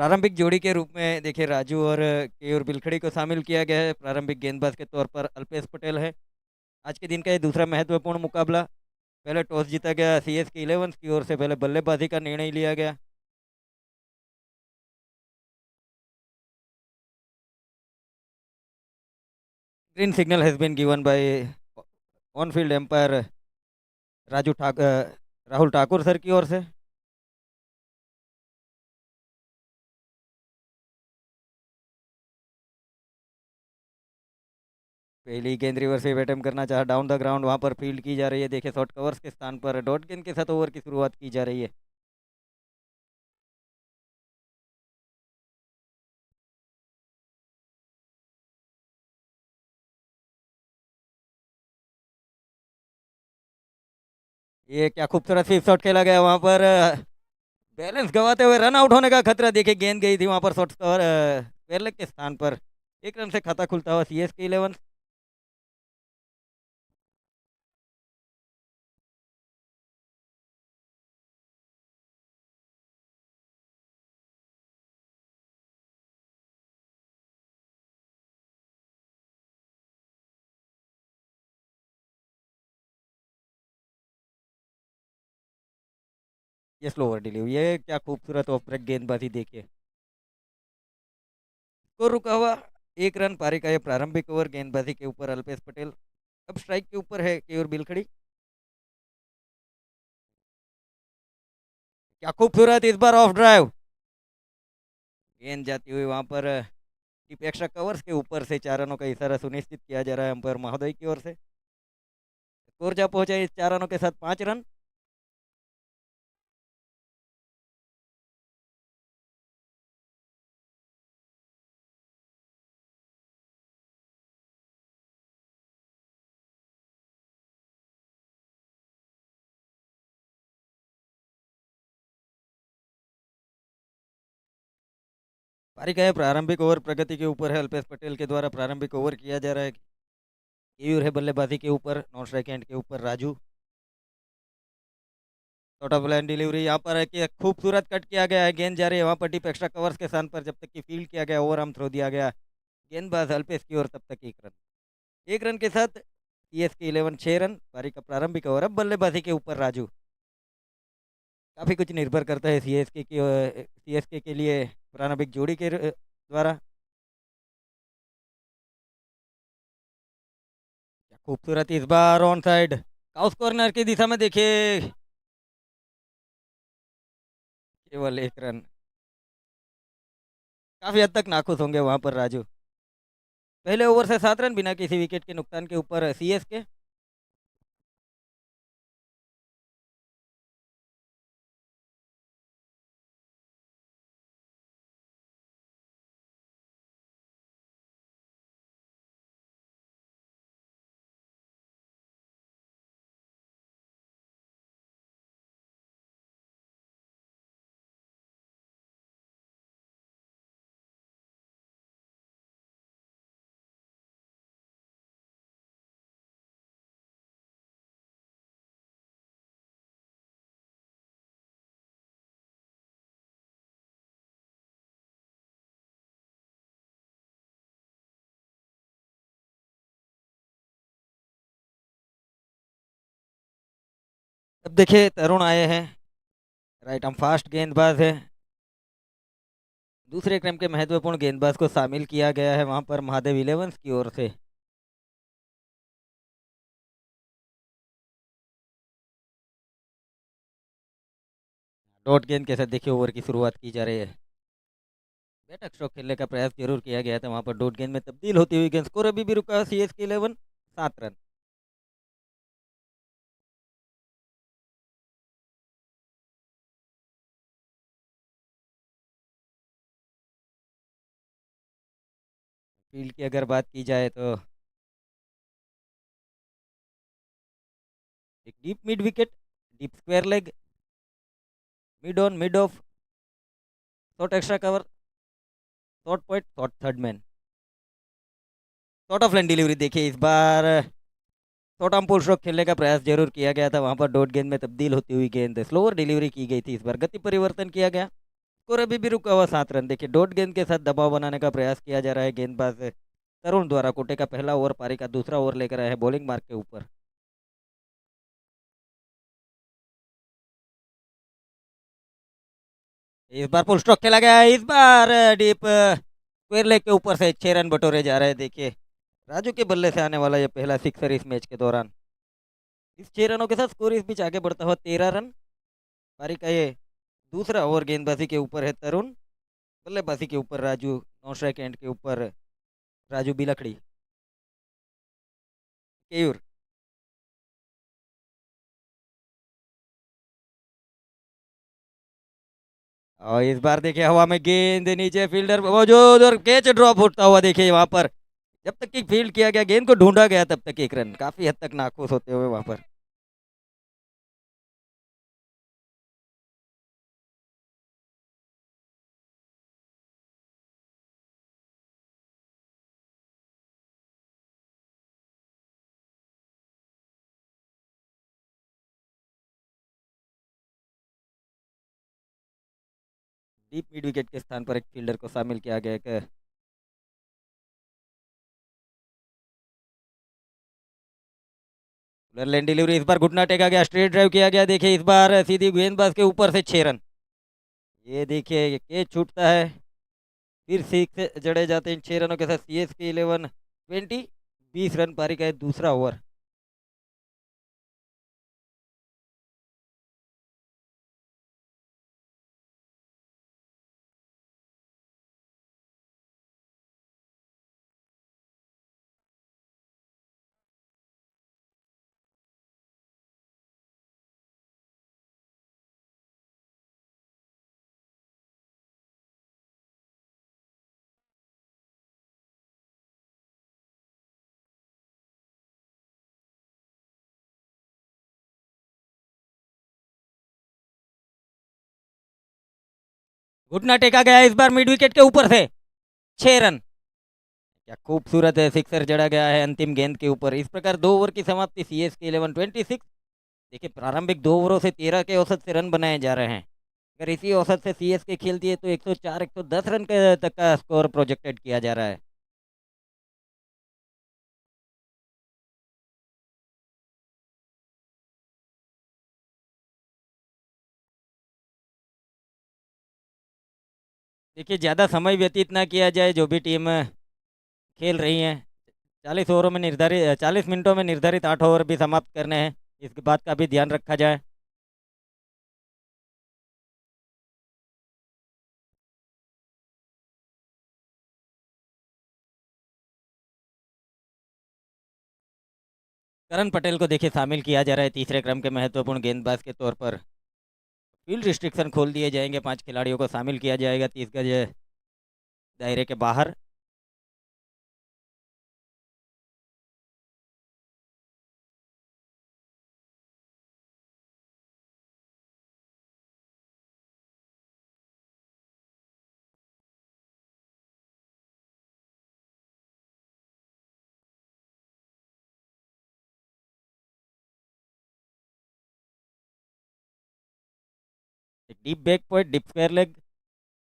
प्रारंभिक जोड़ी के रूप में देखिए राजू और केयूर बिलखड़ी को शामिल किया गया है। प्रारंभिक गेंदबाज के तौर पर अल्पेश पटेल है। आज के दिन का ये दूसरा महत्वपूर्ण मुकाबला। पहले टॉस जीता गया सीएसके 11 की ओर से। पहले बल्लेबाजी का निर्णय लिया गया। Green signal has been given by on field umpire Rahul Thakur sir की ओर से। पहली गेंद रिवर्स से अटेम्प्ट करना चाहा डाउन द ग्राउंड, वहां पर फील्ड की जा रही है। देखिए शॉर्ट कवर्स के स्थान पर डॉट गेंद के साथ ओवर की शुरुआत की जा रही है। ये क्या खूबसूरत स्वीप शॉट खेला गया वहां पर। बैलेंस गवाते हुए रन आउट होने का खतरा। देखिए गेंद गई थी वहां पर शॉर्ट कवर पेरलेग के स्थान पर। एक रन से खाता खुलता हुआ सीएसके 11। ये स्लो ओवर डिलीवरी, ये क्या खूबसूरत ऑफ ब्रेक गेंदबाजी देखिए। स्कोर रुका हुआ 1 रन। पारी का ये प्रारंभिक ओवर गेंदबाजी के ऊपर अल्पेश पटेल। अब स्ट्राइक के ऊपर है केयूर बिलखड़ी। क्या खूबसूरत इस बार ऑफ ड्राइव। गेंद जाती हुई वहां पर टिप एक्स्ट्रा कवर्स के ऊपर से 4 रनों का इशारा सुनिश्चित किया जा रहा है अंपायर महोदय की ओर से। स्कोर जा पहुंचा है 4 रनों के साथ 5 रन। पारी का यह प्रारंभिक ओवर प्रगति के ऊपर है। अल्पेश पटेल के द्वारा प्रारंभिक ओवर किया जा रहा है। केयूर है बल्लेबाजी के ऊपर। नॉन स्ट्राइक एंड के ऊपर Raju. Short of line delivery यहाँ पर है कि खूबसूरत कट किया गया है। गेंद जा रही है वहां पर टिप एक्स्ट्रा कवर्स के स्थान पर। जब तक कि फील्ड किया गया ओवर आर्म थ्रो दिया गया गेंदबाज अल्पेश की ओर, तब तक 1 रन। 1 रन के साथ सीएसके 11 6 रन। पारी का प्रारंभिक ओवर। अब बल्लेबाजी के ऊपर राजू। काफी कुछ निर्भर करता है सीएसके के लिए प्रारंभिक जोड़ी के द्वारा। क्या खूबसूरत इस बार ऑन साइड काउस कॉर्नर की दिशा में देखिए। केवल 1 रन। काफी हद तक नाखुश होंगे वहां पर राजू। पहले ओवर से 7 रन बिना किसी विकेट के नुकसान के ऊपर सीएसके। अब देखिए तरुण आए हैं। राइट हम फास्ट गेंदबाज है। दूसरे क्रम के महत्वपूर्ण गेंदबाज को शामिल किया गया है वहां पर महादेव इलेवंस की ओर से। डॉट गेंद के साथ देखिए ओवर की शुरुआत की जा रही है। बैटक स्ट्रोक खेलने का प्रयास जरूर किया गया था वहां पर। डॉट गेंद में तब्दील होती हुई गेंद। स्कोर अभी भी रुका सीएसके 11 7 रन। फील्ड की अगर बात की जाए तो एक deep mid wicket, deep square leg, mid on mid of, short extra cover, short point, short third man. Short of line delivery देखिए इस बार। शॉर्ट आर्म पुल स्ट्रोक खेलने का प्रयास जरूर किया गया था वहां पर। डॉट गेंद में तब्दील होती हुई गेंद स्लोअर डिलीवरी की गई थी। इस बार गति परिवर्तन किया गया। स्कोर अभी भी रुका हुआ 7 रन। देखिए डॉट गेंद के साथ दबाव बनाने का प्रयास किया जा रहा है गेंदबाज तरुण द्वारा। कोटे का पहला ओवर पारी का दूसरा ओवर लेकर आया है बॉलिंग मार्क के ऊपर। इस बार फुल स्ट्रोक खेला गया है, इस बार डीप स्क्वायर लेग के ऊपर से 6 रन बटोरे जा रहे हैं। देखिए राजू के बल्ले से आने वाला ये पहला सिक्सर इस मैच के दौरान। इस 6 रनों के साथ स्कोर इस बीच आगे बढ़ता हुआ 13 रन। पारी का ये दूसरा ओवर गेंदबाजी के ऊपर है तरुण, बल्लेबाजी के ऊपर राजू, नौ स्ट्राइक एंड के ऊपर राजू बिलखड़ी केयूर। और इस बार देखिए हवा में गेंद नीचे, फील्डर वो जो उधर कैच ड्रॉप होता हुआ देखिए वहां पर। जब तक कि फील्ड किया गया, गेंद को ढूंढा गया, तब तक 1 रन, काफी हद तक नाखुश होते हुए वहां पर। डीप मिड विकेट के स्थान पर एक फील्डर को शामिल किया गया। एक लेन डिलीवरी, इस बार घुटना टेका गया, स्ट्रेट ड्राइव किया गया। देखिए इस बार सीधी गेंदबाज के ऊपर से 6 रन। ये देखिए ये कैच छूटता है, फिर सिक्स जड़े जाते हैं 6 रनों के साथ। सीएस के 11-20, 20 रन पारी का है दूसरा ओवर। घुटना टेका गया इस बार मिड विकेट के ऊपर से, 6 रन। क्या खूबसूरत है सिक्सर जड़ा गया है अंतिम गेंद के ऊपर। इस प्रकार 2 ओवर की समाप्ति, सीएस के 11-26। देखिए प्रारंभिक 2 ओवरों से 13 के औसत से रन बनाए जा रहे हैं। अगर इसी औसत से सीएसके खेलती है तो 104 110 रन के तक का स्कोर प्रोजेक्टेड किया जा रहा है। देखिए ज़्यादा समय व्यतीत ना किया जाए, जो भी टीम खेल रही है 40 ओवरों में निर्धारित 40 मिनटों में निर्धारित 8 ओवर भी समाप्त करने हैं, इस बात का भी ध्यान रखा जाए। करण पटेल को देखिए शामिल किया जा रहा है तीसरे क्रम के महत्वपूर्ण गेंदबाज के तौर पर। फील्ड रिस्ट्रिक्शन खोल दिए जाएंगे, 5 खिलाड़ियों को शामिल किया जाएगा 30 गज दायरे के बाहर। एक deep back point, deep square leg,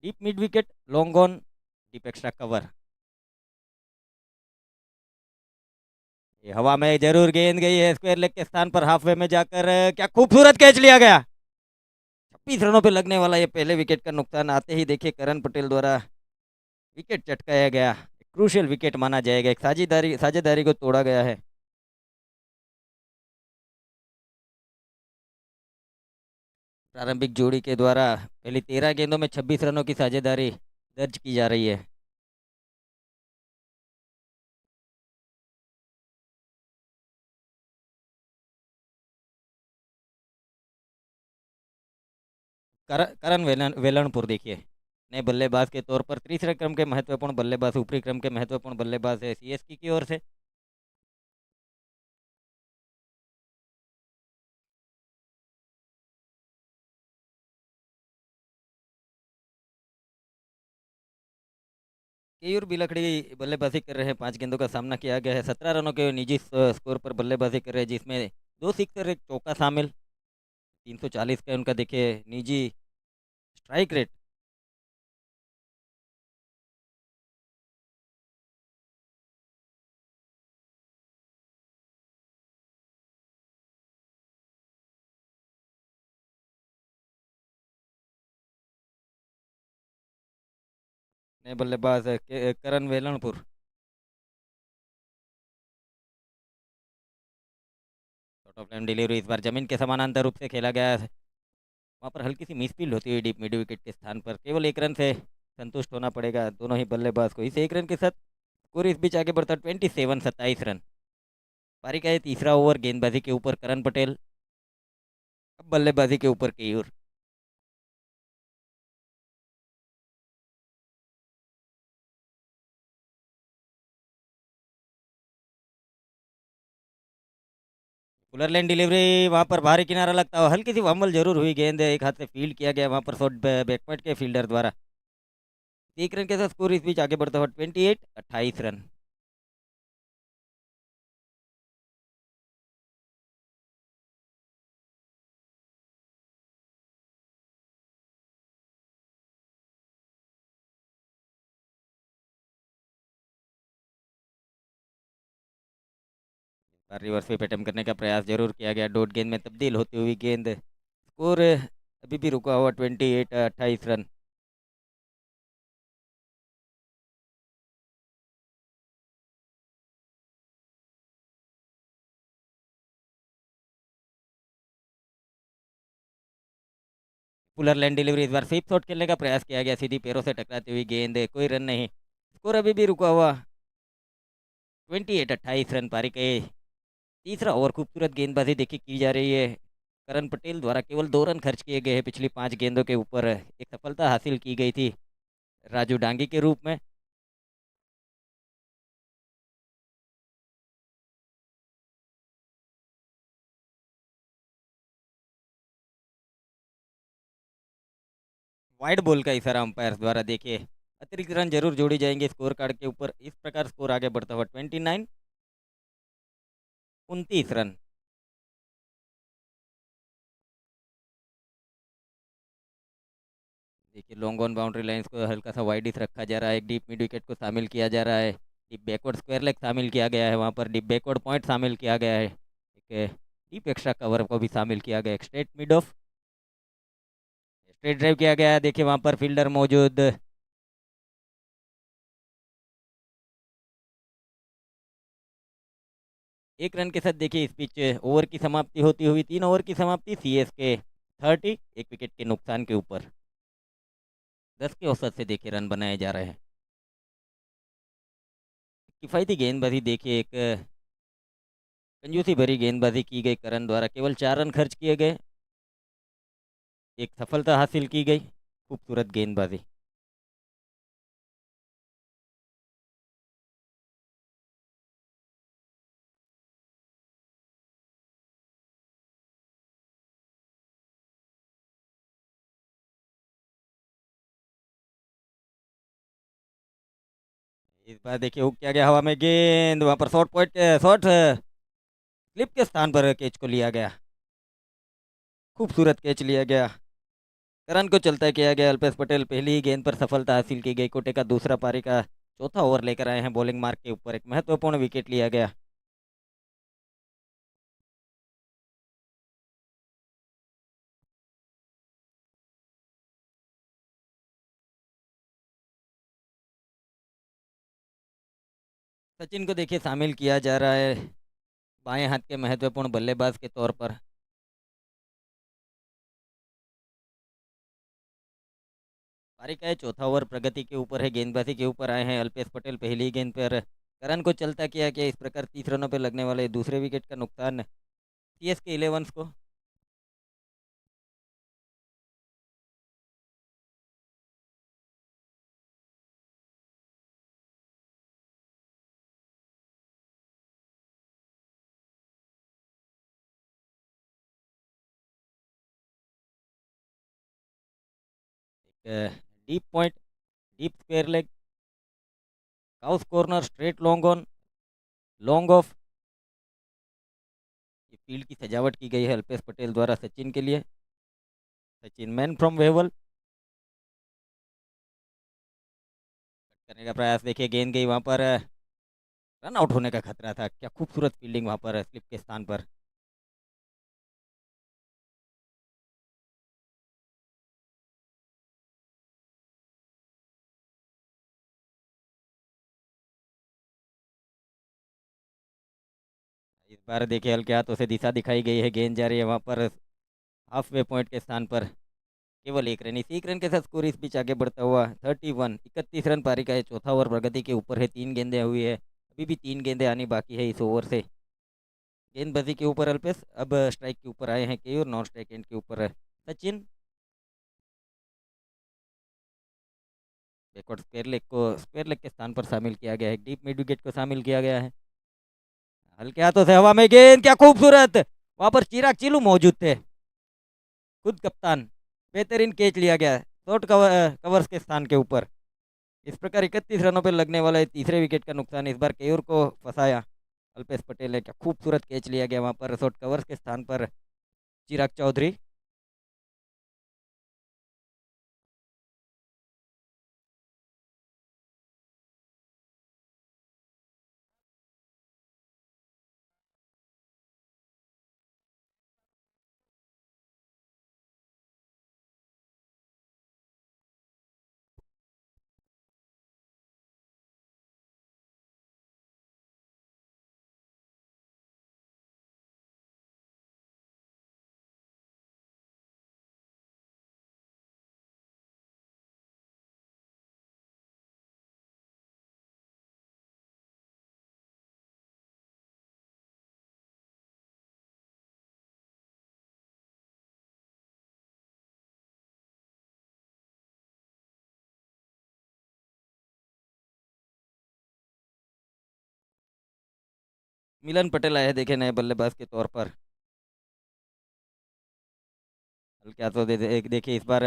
deep mid wicket, long on, deep extra cover. ये हवा में जरूर गेंद गई है स्क्वायर लेग के स्थान पर, हाफवे में जाकर क्या खूबसूरत कैच लिया गया। 26 रनों पे लगने वाला ये पहले विकेट का नुकसान आते ही देखिए करण पटेल द्वारा विकेट चटकाया गया। क्रूशियल विकेट माना जाएगा, एक साझेदारी साझेदारी को तोड़ा गया है। प्रारंभिक जोड़ी के द्वारा पहली 13 गेंदों में 26 रनों की साझेदारी दर्ज की जा रही है। करण वेलणपुर देखिए नए बल्लेबाज के तौर पर, तीसरे क्रम के महत्वपूर्ण बल्लेबाज, ऊपरी क्रम के महत्वपूर्ण बल्लेबाज है सीएसके की ओर से। केयूर बिलखड़ी बल्लेबाजी कर रहे हैं, 5 गेंदों का सामना किया गया है। 17 रनों के निजी स्कोर पर बल्लेबाजी कर रहे हैं, जिसमें 2 सिक्सर एक चौका शामिल। 340 का उनका देखिए निजी स्ट्राइक रेट। नए बल्लेबाज करण वेलणपुर। शॉर्ट ऑफ लाइन डिलीवरी इस बार जमीन के समानांतर रूप से खेला गया है। वहाँ पर हल्की सी मिसफील्ड होती हुई डीप मिड विकेट के स्थान पर केवल एक रन से संतुष्ट होना पड़ेगा दोनों ही बल्लेबाज को। इस एक रन के साथ स्कोर इस बीच आगे बढ़ता 27 27 रन। पारी का ये तीसरा ओवर गेंदबाजी के ऊपर करण पटेल, अब बल्लेबाजी के ऊपर केयूर। फुलर लाइन डिलीवरी वहाँ पर बाहरी किनारा लगता हुआ हल्की सी वम्बल जरूर हुई, गेंद एक हाथ से फील्ड किया गया वहाँ पर शॉट बैकवर्ड के फील्डर द्वारा। एक रन के साथ स्कोर इस बीच आगे बढ़ता हुआ 28 28 रन। रिवर्स स्वीप अटेम्प्ट करने का प्रयास जरूर किया गया, डॉट गेंद में तब्दील होती हुई गेंद। स्कोर अभी भी रुका हुआ 28 28 रन। फुलर लाइन डिलीवरी इस बार स्वीप शॉट खेलने का प्रयास किया गया, सीधी पैरों से टकराती हुई गेंद, कोई रन नहीं। स्कोर अभी भी रुका हुआ 28 28 रन। पारी के तीसरा ओवर खूबसूरत गेंदबाजी देखी की जा रही है। करण पटेल द्वारा केवल 2 रन खर्च किए गए हैं पिछली 5 गेंदों के ऊपर। एक सफलता हासिल की गई थी राजू डांगी के रूप में। वाइड बॉल का इशारा अंपायर द्वारा देखिए, अतिरिक्त रन जरूर जोड़ी जाएंगे स्कोर कार्ड के ऊपर। इस प्रकार स्कोर आगे बढ़ता हुआ 29 29 रन। देखिए लॉन्ग ऑन बाउंड्री लाइंस को हल्का सा वाइडिश रखा जा रहा है, एक डीप मिड विकेट को शामिल किया जा रहा है, डीप बैकवर्ड स्क्वायर लेग शामिल किया गया है, वहाँ पर डीप बैकवर्ड पॉइंट शामिल किया गया है, एक डीप एक्स्ट्रा कवर को भी शामिल किया गया है, straight mid of straight drive किया गया है। देखिए वहाँ पर फील्डर मौजूद। एक रन के साथ देखिए इस पिच ओवर की समाप्ति होती हुई, 3 ओवर की समाप्ति CSK 30, एक विकेट के नुकसान के ऊपर। 10 के औसत से देखिए रन बनाए जा रहे हैं। किफायती गेंदबाजी देखिए, एक कंजूसी भरी गेंदबाजी की गई करण द्वारा, केवल 4 रन खर्च किए गए, एक सफलता हासिल की गई, खूबसूरत गेंदबाजी। इस बार देखिए हुक किया गया हवा में गेंद, वहां पर शॉर्ट पॉइंट शॉर्ट स्लिप के स्थान पर कैच को लिया गया, खूबसूरत कैच लिया गया। रन को चलता किया गया, अल्पेश पटेल पहली ही गेंद पर सफलता हासिल की गई। कोटे का दूसरा पारी का चौथा ओवर लेकर आए हैं बॉलिंग मार्क के ऊपर, एक महत्वपूर्ण विकेट लिया गया। सचिन को देखिए शामिल किया जा रहा है बाएं हाथ के महत्वपूर्ण बल्लेबाज के तौर पर। पारी का ये चौथा ओवर प्रगति के ऊपर है, गेंदबाजी के ऊपर आए हैं अल्पेश पटेल पहली गेंद पर। रन को चलता किया गया, इस प्रकार 30 रनों पर लगने वाले दूसरे विकेट का नुकसान CSK 11 को। Deep point, deep square leg, cows corner, straight long on, long of. ये फील्ड की सजावट की गई है अल्पेश पटेल द्वारा सचिन के लिए। सचिन मैन फ्रॉम वेवल करने का प्रयास, देखिए गेंद गई वहां पर, रन आउट होने का खतरा था। क्या खूबसूरत फील्डिंग वहां पर स्लिप के स्थान पर। इस बार देखिए हल्के हाथों से दिशा दिखाई गई है, गेंद जा रही है वहाँ पर हाफ वे पॉइंट के स्थान पर। केवल एक रन, इस एक रन के साथ स्कोर इस बीच आगे बढ़ता हुआ 31 रन पारी का है। चौथा ओवर प्रगति के ऊपर है, 3 गेंदें हुई है, अभी भी 3 गेंदें आनी बाकी है इस ओवर से। गेंदबाजी के ऊपर अल्पेश, अब स्ट्राइक के ऊपर आए हैं केयूर, नॉन स्ट्राइक एंड के ऊपर है सचिन। बैकवर्ड स्क्वेयर लेग के स्थान पर शामिल किया गया है, डीप मिड विकेट को शामिल किया गया है। हल्के हाथों से हवा में गेंद, क्या खूबसूरत, वहां पर चिराग चिलू मौजूद थे, खुद कप्तान। बेहतरीन कैच लिया गया शॉर्ट कवर्स के स्थान के ऊपर। इस प्रकार 31 रनों पर लगने वाला है तीसरे विकेट का नुकसान, इस बार केयूर को फंसाया अल्पेश पटेल ने। क्या खूबसूरत कैच लिया गया वहां पर शॉर्ट कवर्स के स्थान पर चिराग चौधरी। मिलन पटेल आए हैं देखे नए बल्लेबाज के तौर पर। क्या तो देखिए इस बार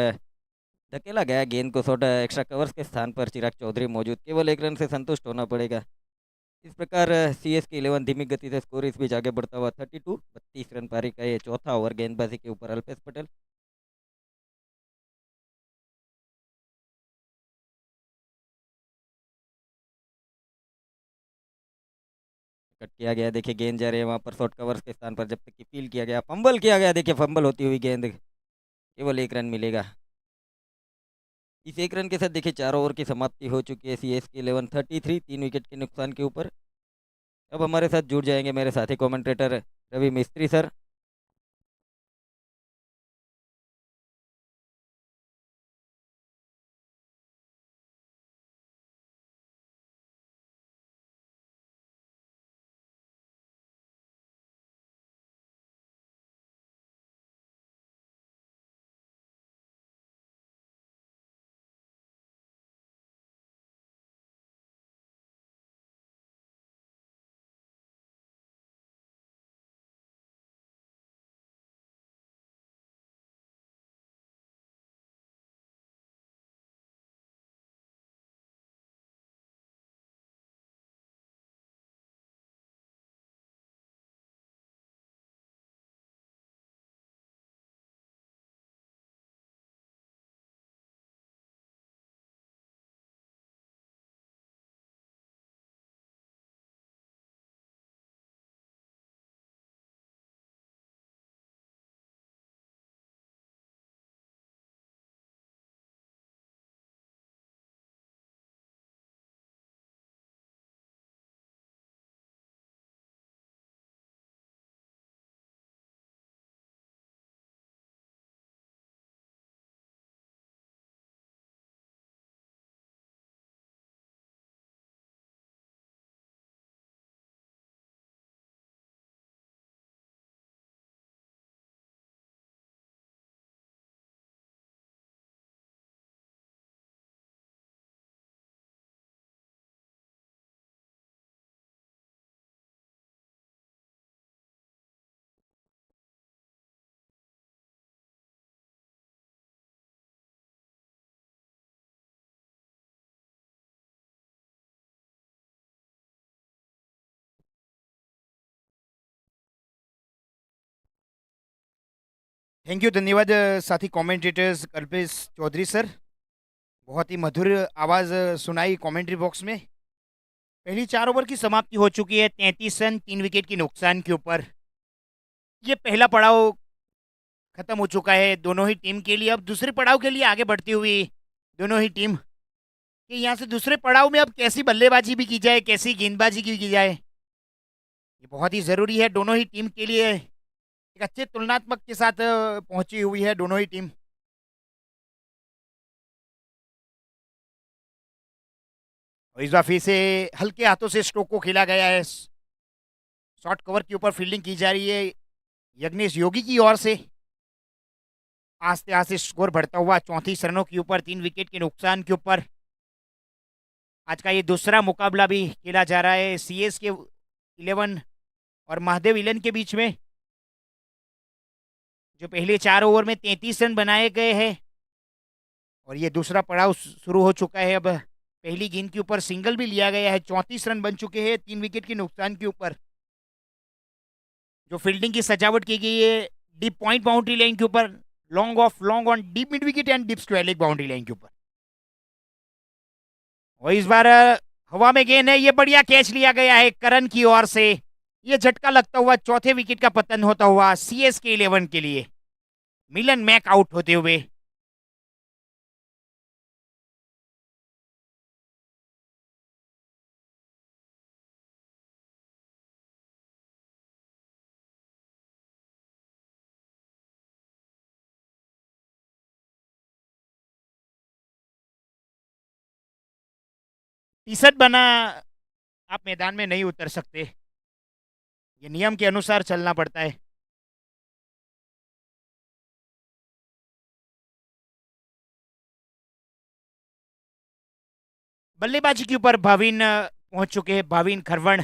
धकेला गया गेंद को शॉर्ट एक्स्ट्रा कवर्स के स्थान पर, चिराग चौधरी मौजूद, केवल एक रन से संतुष्ट होना पड़ेगा। इस प्रकार CSK 11 धीमी गति से स्कोर इस बीच आगे बढ़ता हुआ 32 रन पारी का ये चौथा ओवर गेंदबाजी के ऊपर अल्पेश पटेल। कट किया गया, देखिए गेंद जा रही है वहां पर शॉर्ट कवर्स के स्थान पर, जब तक कि फील किया गया, फंबल किया गया, देखिए फंबल होती हुई गेंद, केवल एक रन मिलेगा। इस एक रन के साथ देखिए 4 ओवर की समाप्ति हो चुकी है CSK 11 33, 3 विकेट के नुकसान के ऊपर। अब हमारे साथ जुड़ जाएंगे मेरे साथी कमेंटेटर रवि मिस्त्री सर। थैंक यू, धन्यवाद साथी कमेंटेटर्स कल्पेश चौधरी सर। बहुत ही मधुर आवाज़ सुनाई कमेंट्री बॉक्स में। पहली 4 ओवर की समाप्ति हो चुकी है, 33 रन 3 विकेट के नुकसान के ऊपर। ये पहला पड़ाव खत्म हो चुका है दोनों ही टीम के लिए। अब दूसरे पड़ाव के लिए आगे बढ़ती हुई दोनों ही टीम कि यहाँ से दूसरे पड़ाव में अब कैसी बल्लेबाजी भी की जाए, कैसी गेंदबाजी की जाए। ये बहुत ही ज़रूरी है दोनों ही टीम के लिए। एक अच्छे तुलनात्मक के साथ पहुंची हुई है दोनों ही टीम। और इस बार फिर से हल्के हाथों से स्ट्रोक को खेला गया है। शॉर्ट कवर के ऊपर फील्डिंग की जा रही है यज्ञेश योगी की ओर से। आस्ते आस्ते स्कोर बढ़ता हुआ 34 रनों के ऊपर 3 विकेट के नुकसान के ऊपर। आज का ये दूसरा मुकाबला भी खेला जा रहा है सीएस के 11 और महादेव इलन के बीच में। जो पहले 4 ओवर में 33 रन बनाए गए हैं और ये दूसरा पड़ाव शुरू हो चुका है। अब पहली गेंद के ऊपर सिंगल भी लिया गया है। 34 रन बन चुके हैं 3 विकेट के नुकसान के ऊपर। जो फील्डिंग की सजावट की गई है डीप पॉइंट बाउंड्री लाइन के ऊपर, long off long on deep mid wicket and deep square boundary line के ऊपर। और इस बार हवा में गेंद है, ये बढ़िया कैच लिया गया है करण की ओर से। ये झटका लगता हुआ चौथे विकेट का पतन होता हुआ सीएस के 11 के लिए। मिलन मैक आउट होते हुए। टी-शर्ट बना आप मैदान में नहीं उतर सकते, ये नियम के अनुसार चलना पड़ता है। बल्लेबाजी के ऊपर भाविन पहुंच चुके हैं, भाविन खरवण।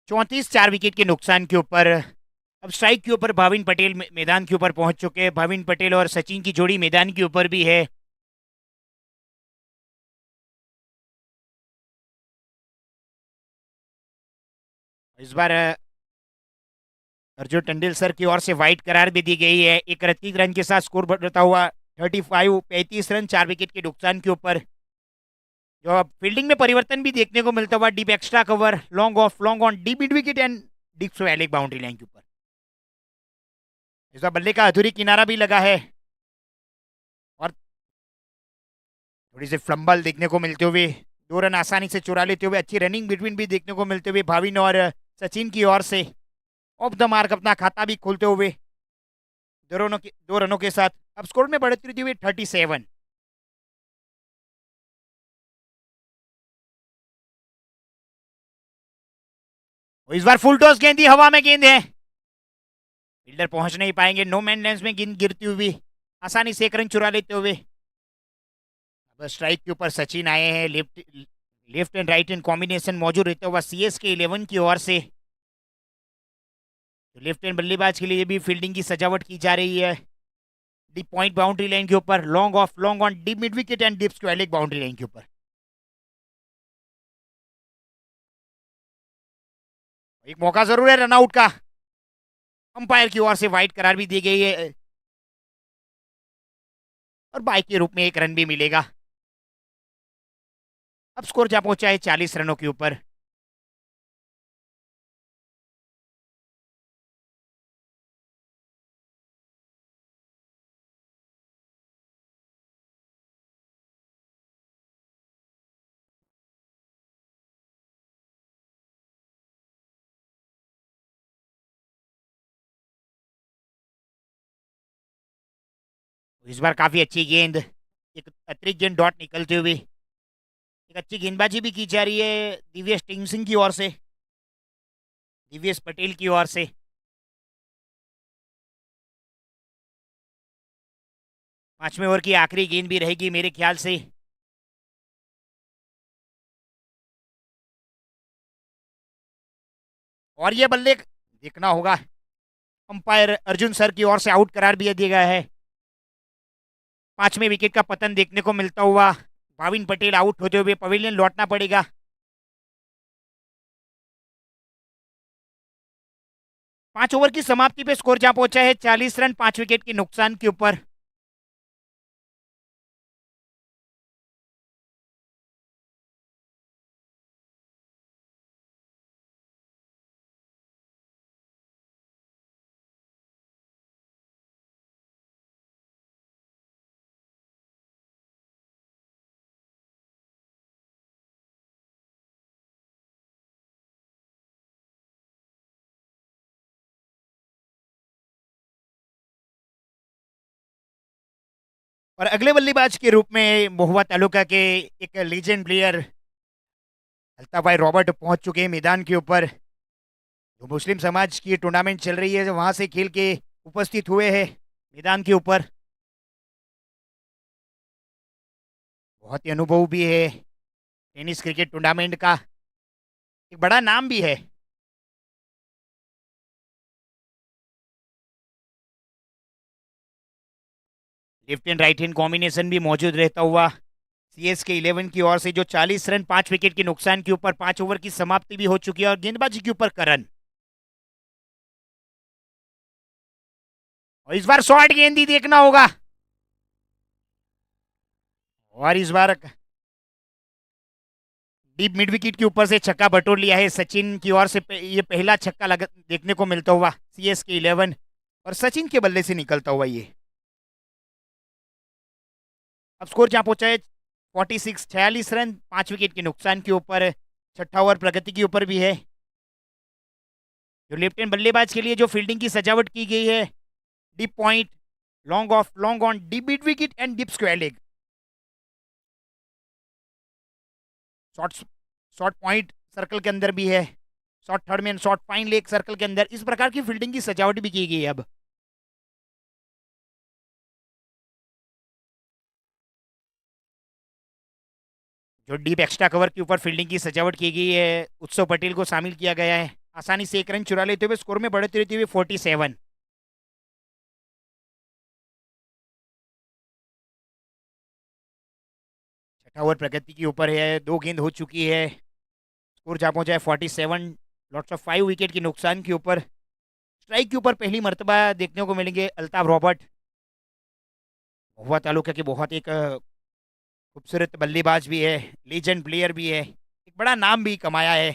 चौंतीस 4 विकेट के नुकसान के ऊपर। अब स्ट्राइक के ऊपर भाविन पटेल मैदान के ऊपर पहुंच चुके हैं। भाविन पटेल और सचिन की जोड़ी मैदान के ऊपर भी है। इस बार अर्जुन टंडेल सर की ओर से वाइट करार भी दी गई है। 31 रन के साथ स्कोर बढ़ता हुआ 35 रन 4 विकेट के नुकसान के ऊपर। जो अब फील्डिंग में परिवर्तन भी देखने को मिलता हुआ, deep extra cover, long off long on deep mid wicket and deep square boundary line के ऊपर। इस बार बल्ले का अधूरी किनारा भी लगा है और थोड़ी सी फ्लम्बल देखने को मिलते हुए 2 रन आसानी से चुरा लेते हुए अच्छी रनिंग बिटवीन भी देखने को मिलते हुए भाविन और सचिन की ओर से। ऑफ द मार्क अपना खाता भी खोलते हुए 2 रनों के साथ अब स्कोर में बढ़ती हुई 37। इस बार फुल टॉस गेंद, हवा में गेंद है, फील्डर पहुंच नहीं पाएंगे। नो मैन लैंड में गेंद गिरती हुई आसानी से 1 रन चुरा लेते हुए। अब स्ट्राइक के ऊपर सचिन आए हैं। Left and right and combination मौजूद रहता हुआ सीएस के 11 की ओर से। तो लेफ्ट हैंड बल्लेबाज के लिए भी फील्डिंग की सजावट की जा रही है। डीप पॉइंट बाउंड्री लाइन के ऊपर, long off long on deep mid wicket and deep square boundary line के ऊपर। एक मौका जरूर है रनआउट का, अंपायर की ओर से वाइड करार भी दी गई है और बाई के रूप में 1 रन भी मिलेगा। अब स्कोर जा पहुंचा है 40 रनों के ऊपर। इस बार काफी अच्छी गेंद, एक अतिरिक्त गेंद डॉट निकलते हुए एक अच्छी गेंदबाजी भी की जा रही है दिव्येश टिंग सिंह की ओर से, दिव्येश पटेल की ओर से। 5वें ओवर की आखिरी गेंद भी रहेगी मेरे ख्याल से। और ये बल्ले देखना होगा, अंपायर अर्जुन सर की ओर से आउट करार भी दिया गया है। 5वें विकेट का पतन देखने को मिलता हुआ भाविन पटेल आउट होते हुए पवेलियन लौटना पड़ेगा। 5 ओवर की समाप्ति पे स्कोर जहां पहुंचा है 40 रन 5 विकेट के नुकसान के ऊपर। और अगले बल्लेबाज के रूप में महुआ तालुका के एक लीजेंड प्लेयर अल्ताफ भाई रॉबर्ट पहुंच चुके हैं मैदान के ऊपर। जो मुस्लिम समाज की टूर्नामेंट चल रही है वहां से खेल के उपस्थित हुए हैं मैदान के ऊपर। बहुत ही अनुभव भी है टेनिस क्रिकेट टूर्नामेंट का, एक बड़ा नाम भी है। Left and right hand combination भी मौजूद रहता हुआ सीएसके 11 की ओर से जो 40 रन 5 विकेट के नुकसान के ऊपर 5 ओवर की समाप्ति भी हो चुकी है और गेंदबाजी के ऊपर करन। और इस बार शॉर्ट गेंद ही देखना होगा। और इस बार डीप मिड विकेट के ऊपर से छक्का बटोर लिया है सचिन की ओर से। ये पहला छक्का देखने को मिलता हुआ सीएसके 11 और सचिन के बल्ले से निकलता हुआ ये। अब स्कोर जहां पहुंचा है 46 रन 5 विकेट के नुकसान के ऊपर। छठा ओवर प्रगति के ऊपर भी है। जो लेफ्ट हैंड बल्लेबाज के लिए जो फील्डिंग की सजावट की गई है, deep point, long off, long on, deep mid wicket and deep square leg. Short short point circle के अंदर भी है, शॉर्ट थर्ड में, शॉर्ट फाइन लेग सर्कल के अंदर। इस प्रकार की फील्डिंग की सजावट भी की गई है। अब जो डीप एक्स्ट्रा कवर के ऊपर फील्डिंग की सजावट की गई है, उत्सव पटेल को शामिल किया गया है। आसानी से 1 रन चुरा लेते हुए स्कोर में बढ़ते रहते हुए 47। छठा ओवर प्रगति के ऊपर है, 2 गेंद हो चुकी है। स्कोर जहां पहुंचा है 47, लॉट्स ऑफ 5 विकेट के नुकसान के ऊपर। स्ट्राइक के ऊपर पहली मर्तबा देखने को मिलेंगे अल्ताफ रॉबर्ट। महुआ तालुका के बहुत एक खूबसूरत बल्लेबाज भी है, लीजेंड प्लेयर भी है, एक बड़ा नाम भी कमाया है।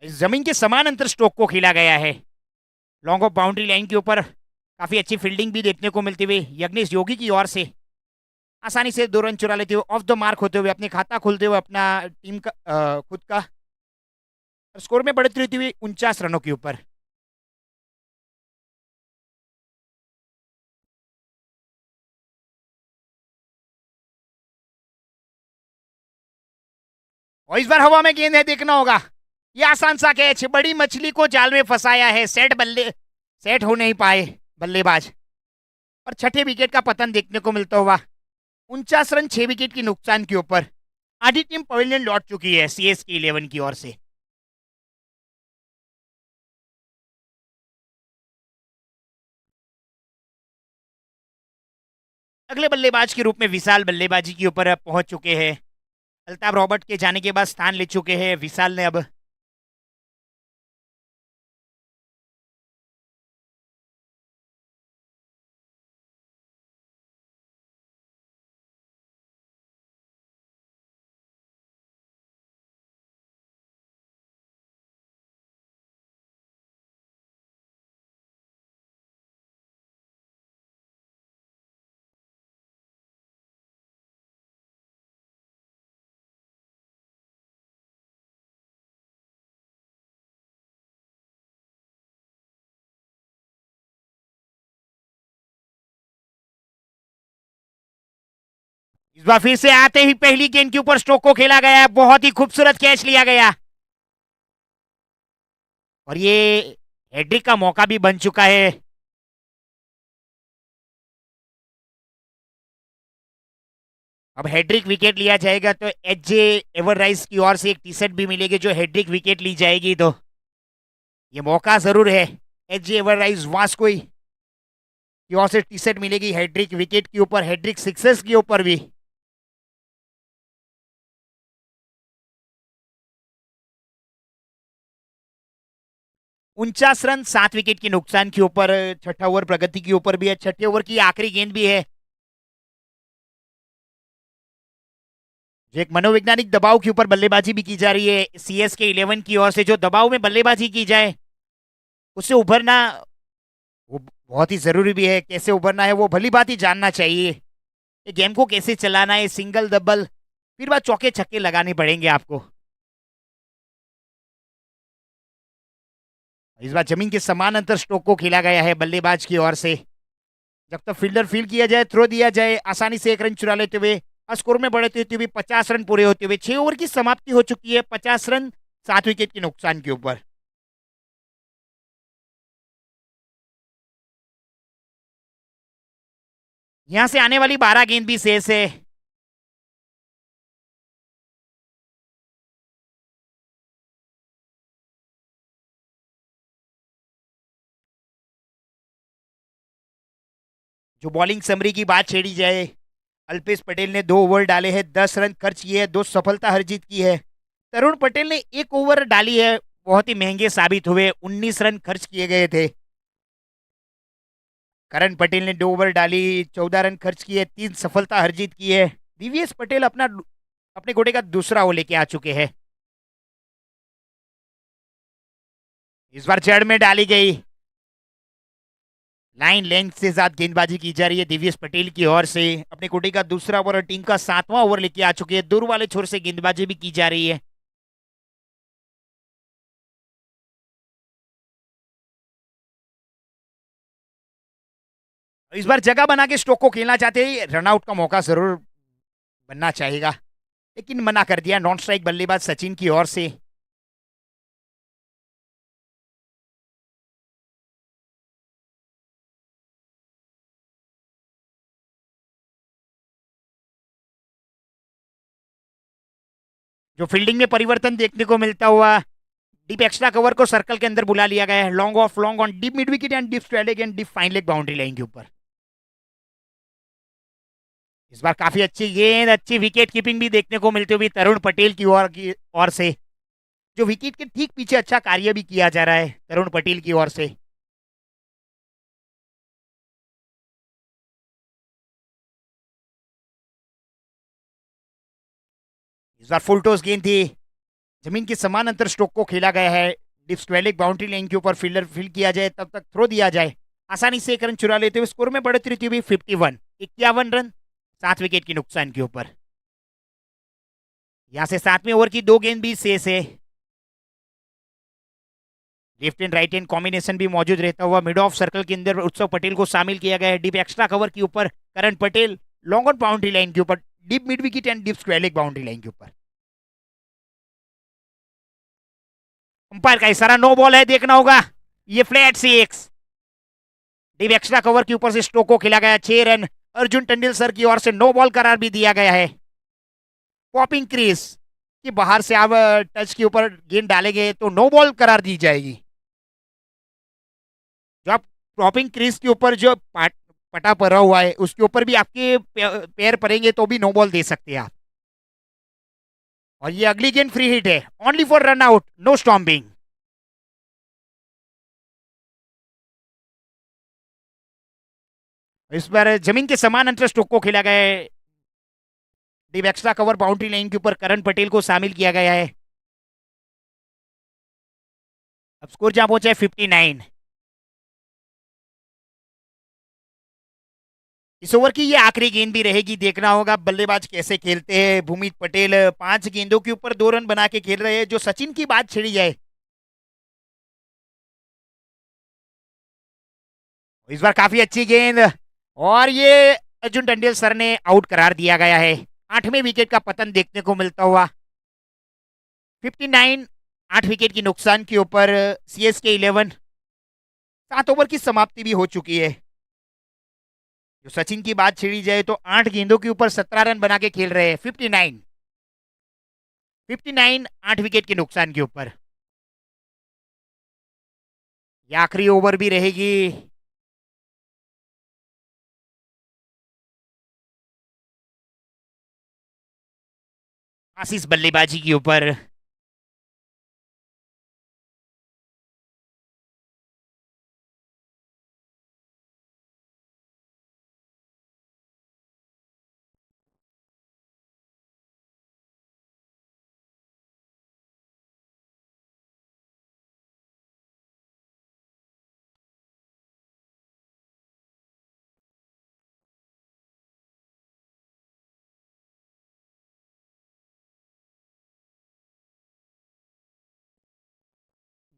इस जमीन के समान अंतर स्ट्रोक को खेला गया है। लॉन्ग ऑफ बाउंड्री लाइन के ऊपर काफी अच्छी फील्डिंग भी देखने को मिलती हुई यज्ञेश योगी की ओर से। आसानी से 2 रन चुरा लेते हुए, ऑफ द मार्क होते हुए, अपने खाता खोलते हुए अपना टीम का खुद का स्कोर में बढ़ती रहती हुई 49 रनों के ऊपर। और इस बार हवा में गेंद है, देखना होगा। ये आसान सा कैच, बड़ी मछली को जाल में फंसाया है। सेट हो नहीं पाए बल्लेबाज और छठे विकेट का पतन देखने को मिलता हुआ 49 रन 6 विकेट के नुकसान के ऊपर। आधी टीम पवेलियन लौट चुकी है सीएसके 11 की ओर से। अगले बल्लेबाज के रूप में विशाल बल्लेबाजी के ऊपर पहुंच चुके हैं। अल्ताफ रॉबर्ट के जाने के बाद स्थान ले चुके हैं विशाल ने। अब इस बार फिर से आते ही पहली गेंद के ऊपर स्ट्रोक को खेला गया। बहुत ही खूबसूरत कैच लिया गया और ये हैट्रिक का मौका भी बन चुका है। अब हैट्रिक विकेट लिया जाएगा तो एचजे एवरराइज की ओर से एक टी शर्ट भी मिलेगी जो हैट्रिक विकेट ली जाएगी। तो ये मौका जरूर है एचजे एवरराइज वास्कोई की ओर से टी शर्ट मिलेगी हैट्रिक विकेट के ऊपर, हैट्रिक सिक्सेस के ऊपर भी। उनचास रन 7 विकेट के नुकसान के ऊपर। छठा ओवर प्रगति के ऊपर भी है, छठे ओवर की आखिरी गेंद भी है। जो एक मनोवैज्ञानिक दबाव के ऊपर बल्लेबाजी भी की जा रही है सीएसके 11 की ओर से। जो दबाव में बल्लेबाजी की जाए उससे उभरना वो बहुत ही जरूरी भी है। कैसे उभरना है वो भली बात ही जानना चाहिए। ये गेम को कैसे चलाना है, सिंगल डबल, फिर बाद चौके छक्के लगाने पड़ेंगे आपको। इस बार जमीन के समान अंतर स्ट्रोक को खेला गया है बल्लेबाज की ओर से। जब तक फील्डर फील्ड किया जाए, थ्रो दिया जाए, आसानी से एक रन चुरा लेते हुए स्कोर में बढ़ते हुए 50 रन पूरे होते हुए 6 ओवर की समाप्ति हो चुकी है। 50 रन 7 विकेट के नुकसान के ऊपर। यहां से आने वाली 12 गेंद भी शेष है। जो बॉलिंग समरी की बात छेड़ी जाए, अल्पेश पटेल ने 2 ओवर डाले हैं, 10 रन खर्च किए हैं, 2 सफलता हर जीत की है। तरुण पटेल ने 1 ओवर डाली है, बहुत ही महंगे साबित हुए, 19 रन खर्च किए गए थे। करण पटेल ने 2 ओवर डाली, 14 रन खर्च किए, 3 सफलता हर जीत की है। दिव्येश पटेल अपने घोड़े का दूसरा ओवर लेके आ चुके हैं। इस बार जड़ में डाली गई, लाइन लेंथ से साथ गेंदबाजी की जा रही है दिव्येश पटेल की ओर से। अपने कोटे का दूसरा ओवर और टीम का 7वां ओवर लेके आ चुके हैं। दूर वाले छोर से गेंदबाजी भी की जा रही है। इस बार जगह बना के स्ट्रोक को खेलना चाहते हैं, रनआउट का मौका जरूर बनना चाहेगा, लेकिन मना कर दिया नॉन स्ट्राइक बल्लेबाज सचिन की ओर से। जो फील्डिंग में परिवर्तन देखने को मिलता हुआ, डीप एक्स्ट्रा कवर को सर्कल के अंदर बुला लिया गया है। Long off long on deep mid wicket and deep square leg and deep fine leg boundary line के ऊपर। इस बार काफी अच्छी गेंद, अच्छी विकेट कीपिंग भी देखने को मिलती हुई तरुण पटेल की ओर से। जो विकेट के ठीक पीछे अच्छा कार्य भी किया जा रहा है तरुण पटेल की ओर से। इस बार फुल टॉस गेंद थी, जमीन के समान अंतर स्ट्रोक को खेला गया है। डिस्क्वेलिक बाउंड्री लाइन के ऊपर फील्डर फील्ड किया जाए, तब तक थ्रो दिया जाए, आसानी से 1 रन चुरा लेते हुए स्कोर में बढ़ती रहती हुई 51 रन 7 विकेट के नुकसान के ऊपर। यहां से 7वें ओवर की 2 गेंद भी शेष है। Left and right and combination भी मौजूद रहता हुआ मिड ऑफ सर्कल के अंदर उत्सव पटेल को शामिल किया गया है। डीप एक्स्ट्रा कवर के ऊपर Karan Patel, long on boundary line के ऊपर, deep mid wicket and deep square leg boundary line के ऊपर। अंपायर का इशारा नो बॉल है, देखना होगा। ये फ्लैट 6। डीप एक्स्ट्रा कवर के ऊपर से स्ट्रोक को खेला गया, 6 रन। अर्जुन टंडल सर की ओर से नो बॉल करार भी दिया गया है। पॉपिंग क्रीज कि बाहर से आप टच के ऊपर गेंद डालेंगे तो नो बॉल करार दी जाएगी। जो आप पॉपिंग क्रीज के ऊपर जो पटा पड़ा हुआ है उसके ऊपर भी आपके पैर पड़ेंगे तो भी नो बॉल दे सकते हैं आप। और ये अगली गेंद फ्री हिट है, only for run out, no stumping. इस बार जमीन के समान अंतर स्ट्रोक को खेला गया है। Deep extra cover boundary line के ऊपर करण पटेल को शामिल किया गया है। अब स्कोर जहां पहुंचा है 59। इस ओवर की ये आखिरी गेंद भी रहेगी, देखना होगा बल्लेबाज कैसे खेलते हैं। भूमित पटेल 5 गेंदों के ऊपर 2 रन बना के खेल रहे हैं। जो सचिन की बात छिड़ी जाए, इस बार काफी अच्छी गेंद, और ये अर्जुन टंडेल सर ने आउट करार दिया गया है। 8वें विकेट का पतन देखने को मिलता हुआ। 59, 8 विकेट की नुकसान के ऊपर CSK 11। 7 ओवर की समाप्ति भी हो चुकी है। जो सचिन की बात छिड़ी जाए तो 8 गेंदों के ऊपर 17 रन बना के खेल रहे हैं। 59, 8 विकेट के नुकसान के ऊपर। ये आखिरी ओवर भी रहेगी। आशीष बल्लेबाजी के ऊपर।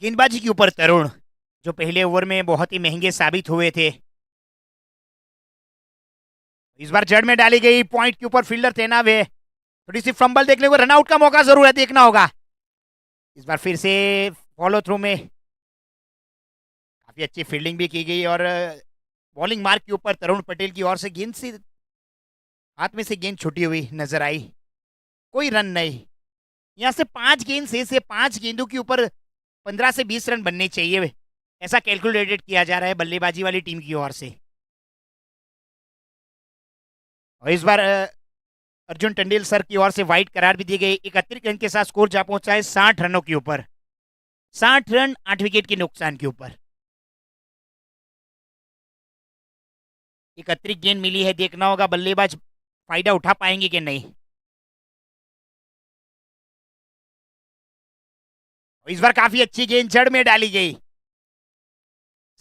गेंदबाजी के ऊपर तरुण, जो पहले ओवर में बहुत ही महंगे साबित हुए थे। इस बार जड़ में डाली गई, पॉइंट के ऊपर फील्डर तैनात है। थोड़ी सी फंबल देखने को, रनआउट का मौका जरूर है, देखना होगा। इस बार फिर से फॉलो थ्रू में काफी अच्छी फील्डिंग भी की गई और बॉलिंग मार्क के ऊपर तरुण पटेल की ओर से गेंद से हाथ में से गेंद छुटी हुई नजर आई। कोई रन नहीं। यहाँ से 5 गेंद से 5 गेंदों के ऊपर 15 से 20 रन बनने चाहिए, ऐसा कैलकुलेटेड किया जा रहा है बल्लेबाजी वाली टीम की ओर से। और इस बार अर्जुन टंडेल सर की ओर से वाइड करार भी दी गई। 31 रन के साथ स्कोर जा पहुंचा है 60 रनों के ऊपर। 60 रन 8 विकेट के नुकसान के ऊपर। 31 गेंद मिली है, देखना होगा बल्लेबाज फायदा उठा पाएंगे कि नहीं। इस बार काफी अच्छी गेंद जड़ में डाली गई।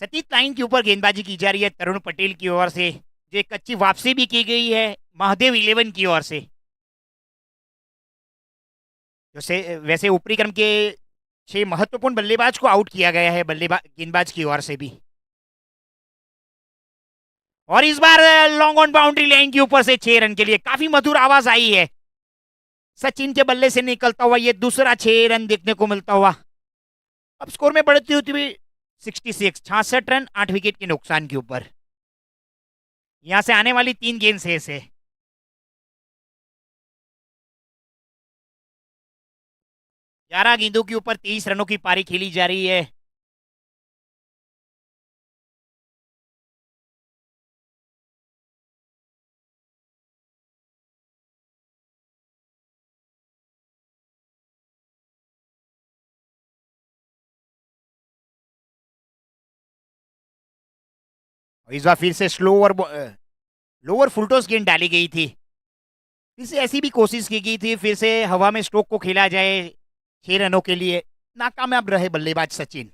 सतीश लाइन के ऊपर गेंदबाजी की जा रही है तरुण पटेल की ओर से, जो एक अच्छी वापसी भी की गई है महादेव 11 की ओर से। जैसे वैसे ऊपरी क्रम के 6 महत्वपूर्ण बल्लेबाज को आउट किया गया है बल्लेबाज गेंदबाज की ओर से भी। और इस बार लॉन्ग ऑन बाउंड्री लाइन के ऊपर से 6 रन के लिए काफी मधुर आवाज आई है। सचिन के बल्ले से निकलता हुआ ये दूसरा 6 रन देखने को मिलता हुआ। अब स्कोर में बढ़ती होती हुई 66 रन 8 विकेट के नुकसान के ऊपर। यहां से आने वाली 3 गेंद शेष है। ग्यारह गेंदों के ऊपर 23 रनों की पारी खेली जा रही है। इस बार फिर से स्लोअर लोअर फुलटॉस गेंद डाली गई थी। फिर से ऐसी भी कोशिश की गई थी, फिर से हवा में स्ट्रोक को खेला जाए 6 रनों के लिए, नाकामयाब रहे बल्लेबाज सचिन।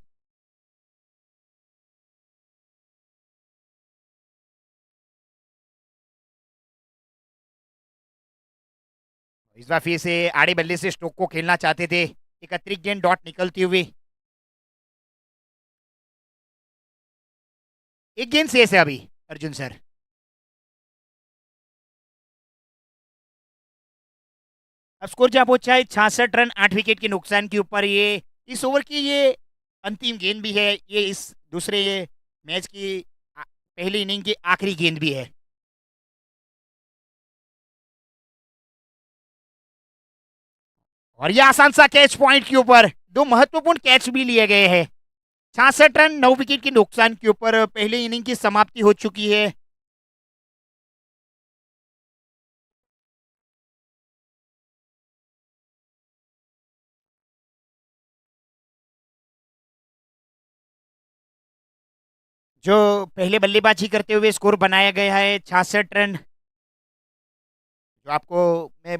इस बार फिर से आड़े बल्ले से स्ट्रोक को खेलना चाहते थे। 31 गेंद डॉट निकलती हुई। एक गेंद शेष है अभी अर्जुन सर। अब स्कोर जा पहुंचा है 66 रन 8 विकेट के नुकसान के ऊपर। ये इस ओवर की ये अंतिम गेंद भी है, ये इस दूसरे ये मैच की पहली इनिंग की आखिरी गेंद भी है। और ये आसान सा कैच पॉइंट के ऊपर 2 महत्वपूर्ण कैच भी लिए गए हैं। 66 रन 9 विकेट के नुकसान के ऊपर पहली इनिंग की समाप्ति हो चुकी है। जो पहले बल्लेबाजी करते हुए स्कोर बनाया गया है 66 रन। जो आपको मैं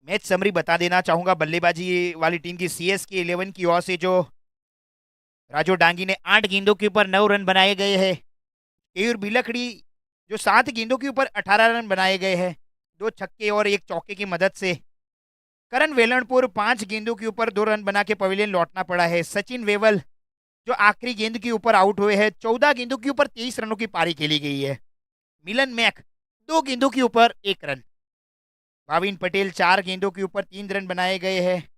मैच समरी बता देना चाहूंगा बल्लेबाजी वाली टीम की सीएस के 11 की ओर से, जो राजू डांगी ने 8 गेंदों के ऊपर 9 रन बनाए गए हैं। केयूर बिलखड़ी जो 7 गेंदों के ऊपर 18 रन बनाए गए हैं, 2 छक्के और 1 चौके की मदद से। करण वेलणपुर 5 गेंदों के ऊपर 2 रन बना के पवेलियन लौटना पड़ा है। सचिन वेवल जो आखिरी गेंद के ऊपर आउट हुए हैं, 14 गेंदों के ऊपर 23 रनों की पारी खेली गई है। मिलन मैक 2 गेंदों के ऊपर 1 रन। भाविन पटेल 4 गेंदों के ऊपर 3 रन बनाए गए हैं।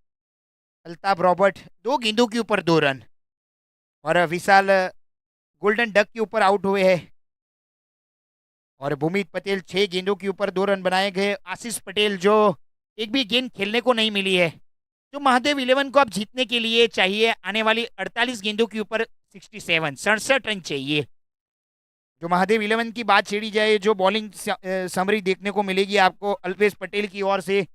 अल्ताफ रॉबर्ट 2 गेंदों के ऊपर 2 रन। और विशाल गोल्डन डक के ऊपर आउट हुए हैं। और भूमित पटेल 6 गेंदों के ऊपर 2 रन बनाए गए। आशीष पटेल जो एक भी गेंद खेलने को नहीं मिली है, जो महादेव 11 को अब जीतने के लिए चाहिए आने वाली 48 गेंदों के ऊपर 67 रन चाहिए। जो महादेव 11 की बात छेड़ी जाए, जो बॉलिंग समरी देखने को मिलेगी आपको अल्पेश पटेल की ओर से।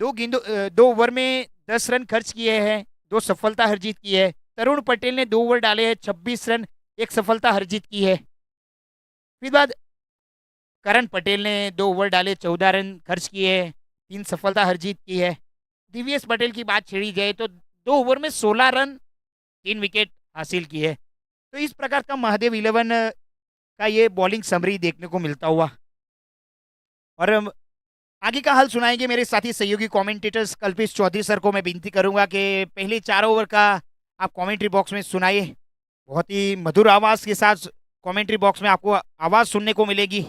2 ओवर में 10 रन खर्च किए हैं, 2 सफलता हर जीत की है। तरुण पटेल ने 2 ओवर डाले हैं, 26 रन 1 सफलता हर जीत की है। फिर बाद करण पटेल ने 2 ओवर डाले, 14 रन खर्च किए हैं, 3 सफलता हर जीत की है। दिव्येश पटेल की बात छेड़ी जाए तो 2 ओवर में 16 रन 3 विकेट हासिल की है। तो इस प्रकार का महादेव 11 का ये बॉलिंग समरी देखने को मिलता हुआ। और आगे का हाल सुनाएंगे मेरे साथी सहयोगी कमेंटेटर्स कल्पेश चौधरी सर को। मैं विनती करूंगा कि पहले 4 ओवर का आप कमेंट्री बॉक्स में सुनाइए। बहुत ही मधुर आवाज के साथ कमेंट्री बॉक्स में आपको आवाज सुनने को मिलेगी।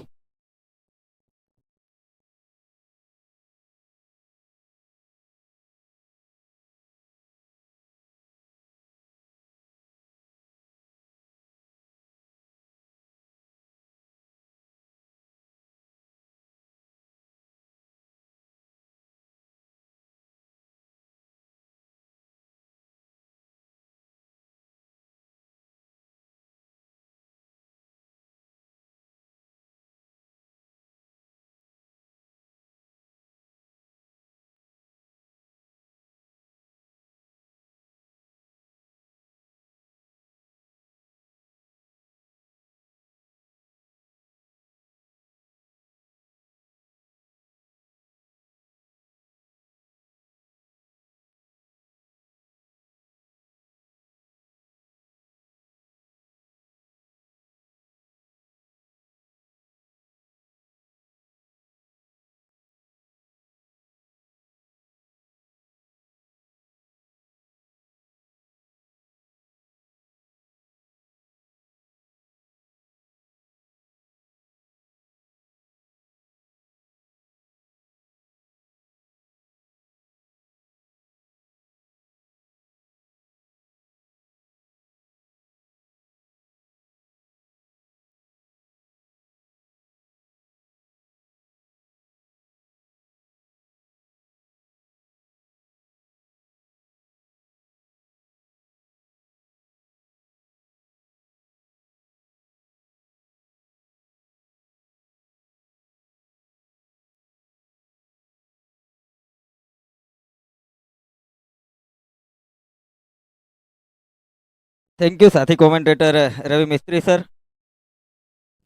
थैंक यू साथी कमेंटेटर रवि मिस्त्री सर।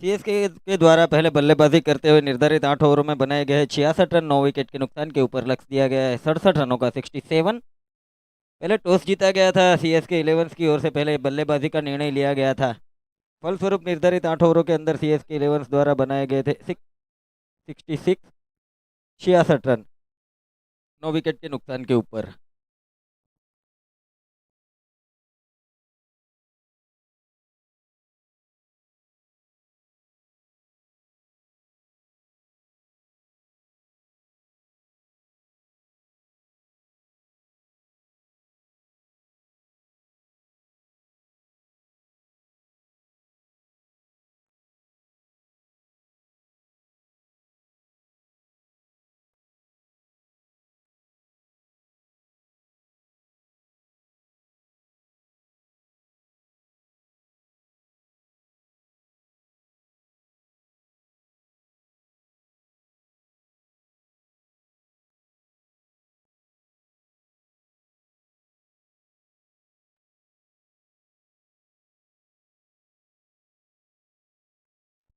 सीएसके के द्वारा पहले बल्लेबाजी करते हुए निर्धारित 8 ओवरों में बनाए गए 66 रन 9 विकेट के नुकसान के ऊपर लक्ष्य दिया गया है 67 रनों का 67। पहले टॉस जीता गया था सीएसके 11 की ओर से, पहले बल्लेबाजी का निर्णय लिया गया था। फलस्वरूप निर्धारित 8 ओवरों के अंदर सीएसके 11 द्वारा बनाए गए थे 66 66 रन 9 विकेट के नुकसान के ऊपर।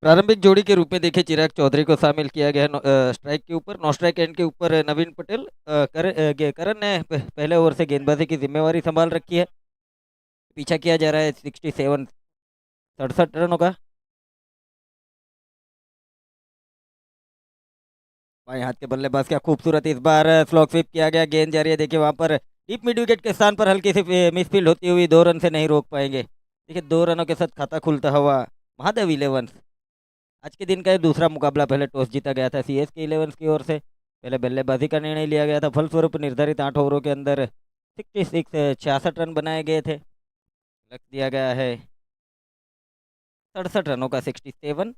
प्रारंभिक जोड़ी के रूप में देखे चिराग चौधरी को शामिल किया गया स्ट्राइक के ऊपर। नौ स्ट्राइक एंड के ऊपर नवीन पटेल। करण ने पहले ओवर से गेंदबाजी की जिम्मेवारी संभाल रखी है। पीछा किया जा रहा है 67 रनों का। बाएं हाथ के बल्लेबाज क्या खूबसूरत इस बार स्लॉग स्वीप किया गया, गेंद जा रही है। देखिए वहां पर डीप मिड विकेट के स्थान पर हल्की सी मिसफील्ड होती हुई 2 रन से नहीं रोक पाएंगे। देखिए 2 रनों के साथ खाता खुलता हुआ महादेव इलेवंस। आज के दिन का ये दूसरा मुकाबला, पहले टॉस जीता गया था सीएसके 11 की ओर से, पहले बल्लेबाजी का निर्णय लिया गया था। फलस्वरूप निर्धारित 8 ओवरों के अंदर 66 रन बनाए गए थे। लक्ष्य दिया गया है 67 रनों का 67।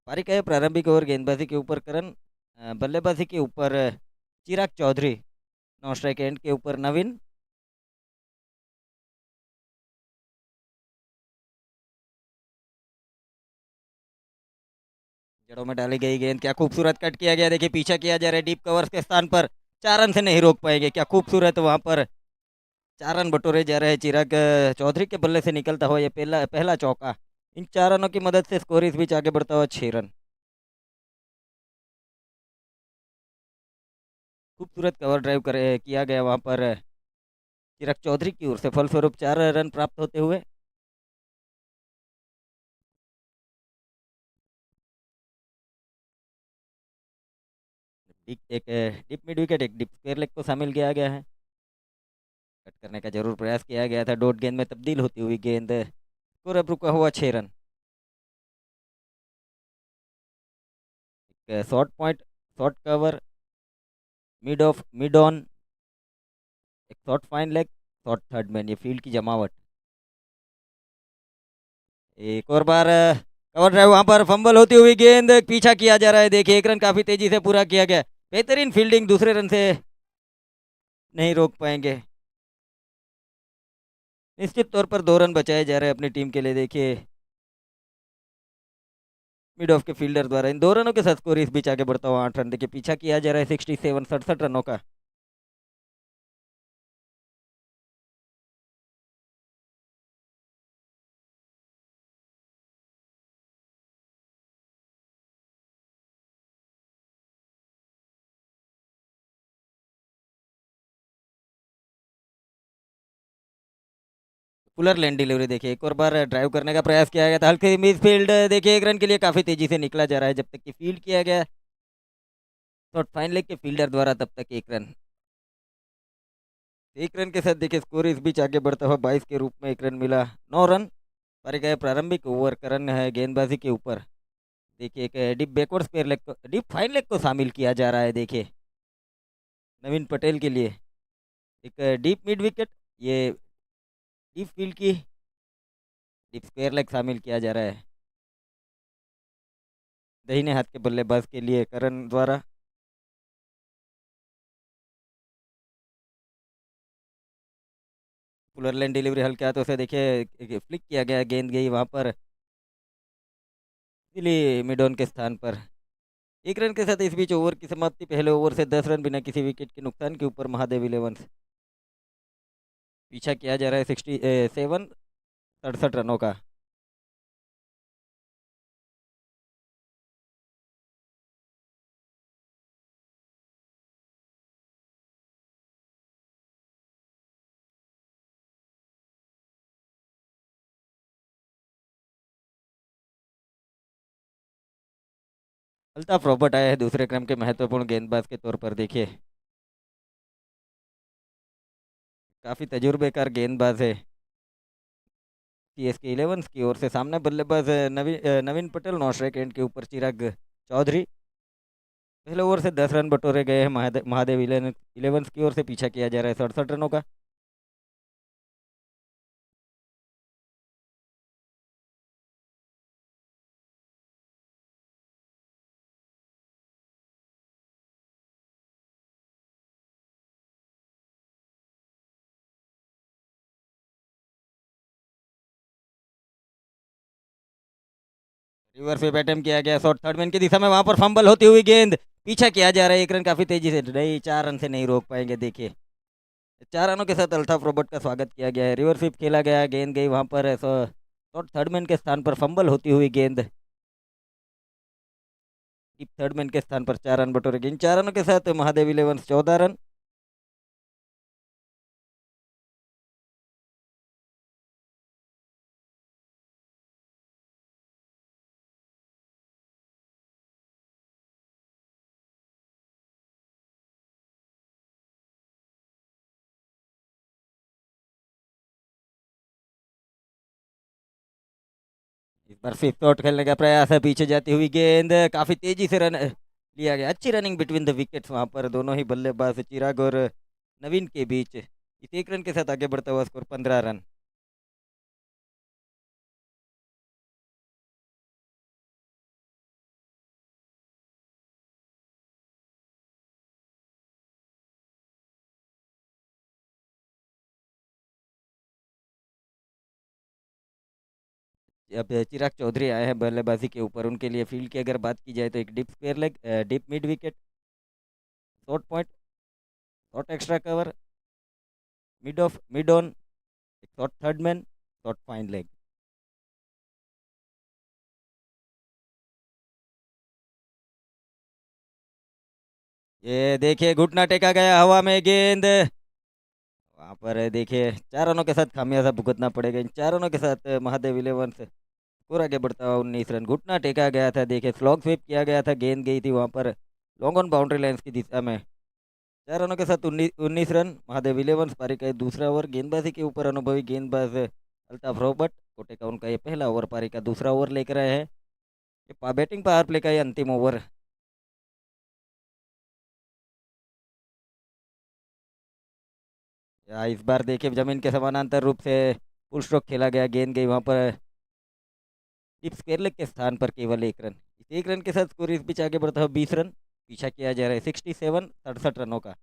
पारी का ये प्रारंभिक ओवर गेंदबाजी के ऊपर करण, बल्लेबाजी के ऊपर चिराग चौधरी, नौ स्ट्राइक एंड के ऊपर नवीन। जड़ों में डाली गई गेंद, क्या खूबसूरत कट किया गया। देखिए पीछा किया जा रहा है डीप कवर्स के स्थान पर, 4 रन से नहीं रोक पाएंगे। क्या खूबसूरत वहां पर 4 रन बटोरे जा रहे हैं चिराग चौधरी के बल्ले से निकलता हुआ ये पहला पहला चौका। इन 4 रनों की मदद से स्कोर इस बीच आगे बढ़ता हुआ 6 रन। खूबसूरत कवर ड्राइव करे किया गया वहां पर चिराग चौधरी की ओर से। फलस्वरूप 4 रन प्राप्त होते हुए एक डीप मिड विकेट, एक डीप स्क्वायर लेग को शामिल किया गया है। करने का जरूर प्रयास किया गया था, डॉट गेंद में तब्दील होती हुई गेंद, स्कोर अब रुका हुआ 6 रन। एक short point, short cover, mid off, mid on, एक short fine leg, short third man, ये फील्ड की जमावट। एक और बार कवर ड्राइव, वहां पर फंबल होती हुई गेंद, पीछा किया जा रहा है, देखिए 1 रन काफी तेजी से पूरा किया गया। बेहतरीन फील्डिंग, दूसरे रन से नहीं रोक पाएंगे। निश्चित तौर पर 2 रन बचाए जा रहे हैं अपनी टीम के लिए, देखिए मिड ऑफ के फील्डर द्वारा। इन 2 रनों के साथ स्कोर इस बीच आगे बढ़ता हुआ 8 रन, देखिए पीछा किया जा रहा है 67 रनों का। फुलर लैंड डिलीवरी, देखिए एक और बार ड्राइव करने का प्रयास किया गया था, हल्के मिस फील्ड, देखिए 1 रन के लिए काफी तेजी से निकला जा रहा है, जब तक कि फील्ड किया गया शॉर्ट फाइन लेग के फील्डर द्वारा, तब तक 1 रन। 1 रन के साथ देखिए स्कोर इस बीच आगे बढ़ता हुआ 22 के रूप में 1 रन मिला। 9 रन मारे गए प्रारंभिक ओवर का रन है गेंदबाजी के ऊपर। देखिए एक डीप बैकवर्ड स्क्वायर लेग को, डीप फाइन लेग को शामिल किया जा रहा है, देखिए नवीन पटेल के लिए। एक डीप मिड विकेट, ये डीप फील्ड की डीप स्क्वायर लेग शामिल किया जा रहा है दाहिने हाथ के बल्लेबाज के लिए करण द्वारा। फुलर लाइन डिलीवरी हल्के हाथों से, देखिए फ्लिक किया गया, गेंद गई वहां पर दिल्ली मिडॉन के स्थान पर। 1 रन के साथ इस बीच ओवर की समाप्ति, पहले ओवर से 10 रन बिना किसी विकेट के नुकसान के ऊपर महादेव इलेवंस। पीछा किया जा रहा है 67 रनों का। अल्ताफ रॉबर्ट आया है दूसरे क्रम के महत्वपूर्ण गेंदबाज के तौर पर, देखिए काफी तजुर्बेकार गेंदबाज है सीएसके इलेवंस की ओर से। सामने बल्लेबाज नवीन पटेल, 9 स्ट्राइक एंड के ऊपर चिराग चौधरी। पहले ओवर से 10 रन बटोरे गए हैं महादेव इलेवंस की ओर से। पीछा किया जा रहा है 67 रनों का। रिवर्स पे अटेम्प्ट किया गया शॉट थर्ड मैन की दिशा में, वहां पर फंबल होती हुई गेंद, पीछा किया जा रहा है 1 रन काफी तेजी से, नहीं 4 रन से नहीं रोक पाएंगे। देखिए 4 रनों के साथ अल्ताफ रॉबर्ट का स्वागत किया गया है। रिवर्स स्वीप खेला गया, गेंद गई वहां पर शॉट थर्ड मैन के स्थान पर, फंबल होती हुई गेंद थर्ड मैन के स्थान पर 4 रन बटोरे गए। इन 4 रनों के साथ महादेव इलेवंस 14 रन। इस बार फिफ्थ शॉट खेलने का प्रयास है, पीछे जाती हुई गेंद, काफी तेजी से रन लिया गया। अच्छी रनिंग बिटवीन द विकेट्स वहां पर, दोनों ही बल्लेबाज चिराग और नवीन के बीच। इस 1 रन के साथ आगे बढ़ता हुआ स्कोर 15 रन। अब चिराग चौधरी आए हैं बल्लेबाजी के ऊपर, उनके लिए फील्ड की अगर बात की जाए तो एक deep square leg, deep mid wicket, short point, short extra cover, mid off, mid on, एक short third man, short fine leg. ये देखिए घुटना टेका गया हवा में, गेंद वहां पर देखिए 4 रनों के साथ खामियाजा भुगतना पड़ेगा। इन 4 रनों के साथ महादेव इलेवन स्कोर आगे बढ़ता हुआ 19 रन। घुटना टेका गया था, देखिए स्लॉग स्वीप किया गया था, गेंद गई थी वहां पर लॉन्ग ऑन बाउंड्री लाइन्स की दिशा में। 4 रनों के साथ 19 रन। महादेव इलेवंस पारी का ये दूसरा ओवर। गेंदबाजी के ऊपर अनुभवी गेंदबाज अल्ताफ रॉबर्ट कोटे का उनका ये पहला ओवर पारी का दूसरा ओवर लेकर आए हैं। ये बैटिंग पावर प्ले का ये अंतिम ओवर। इस बार देखिए जमीन के समानांतर रूप से फुल स्ट्रोक खेला गया। गेंद गई वहां पर टिप स्क्वेयर लेग के स्थान पर केवल 1 रन। इस 1 रन के साथ स्कोर इस बीच आगे बढ़ता है 20 रन। पीछा किया जा रहा है 67 रनों का।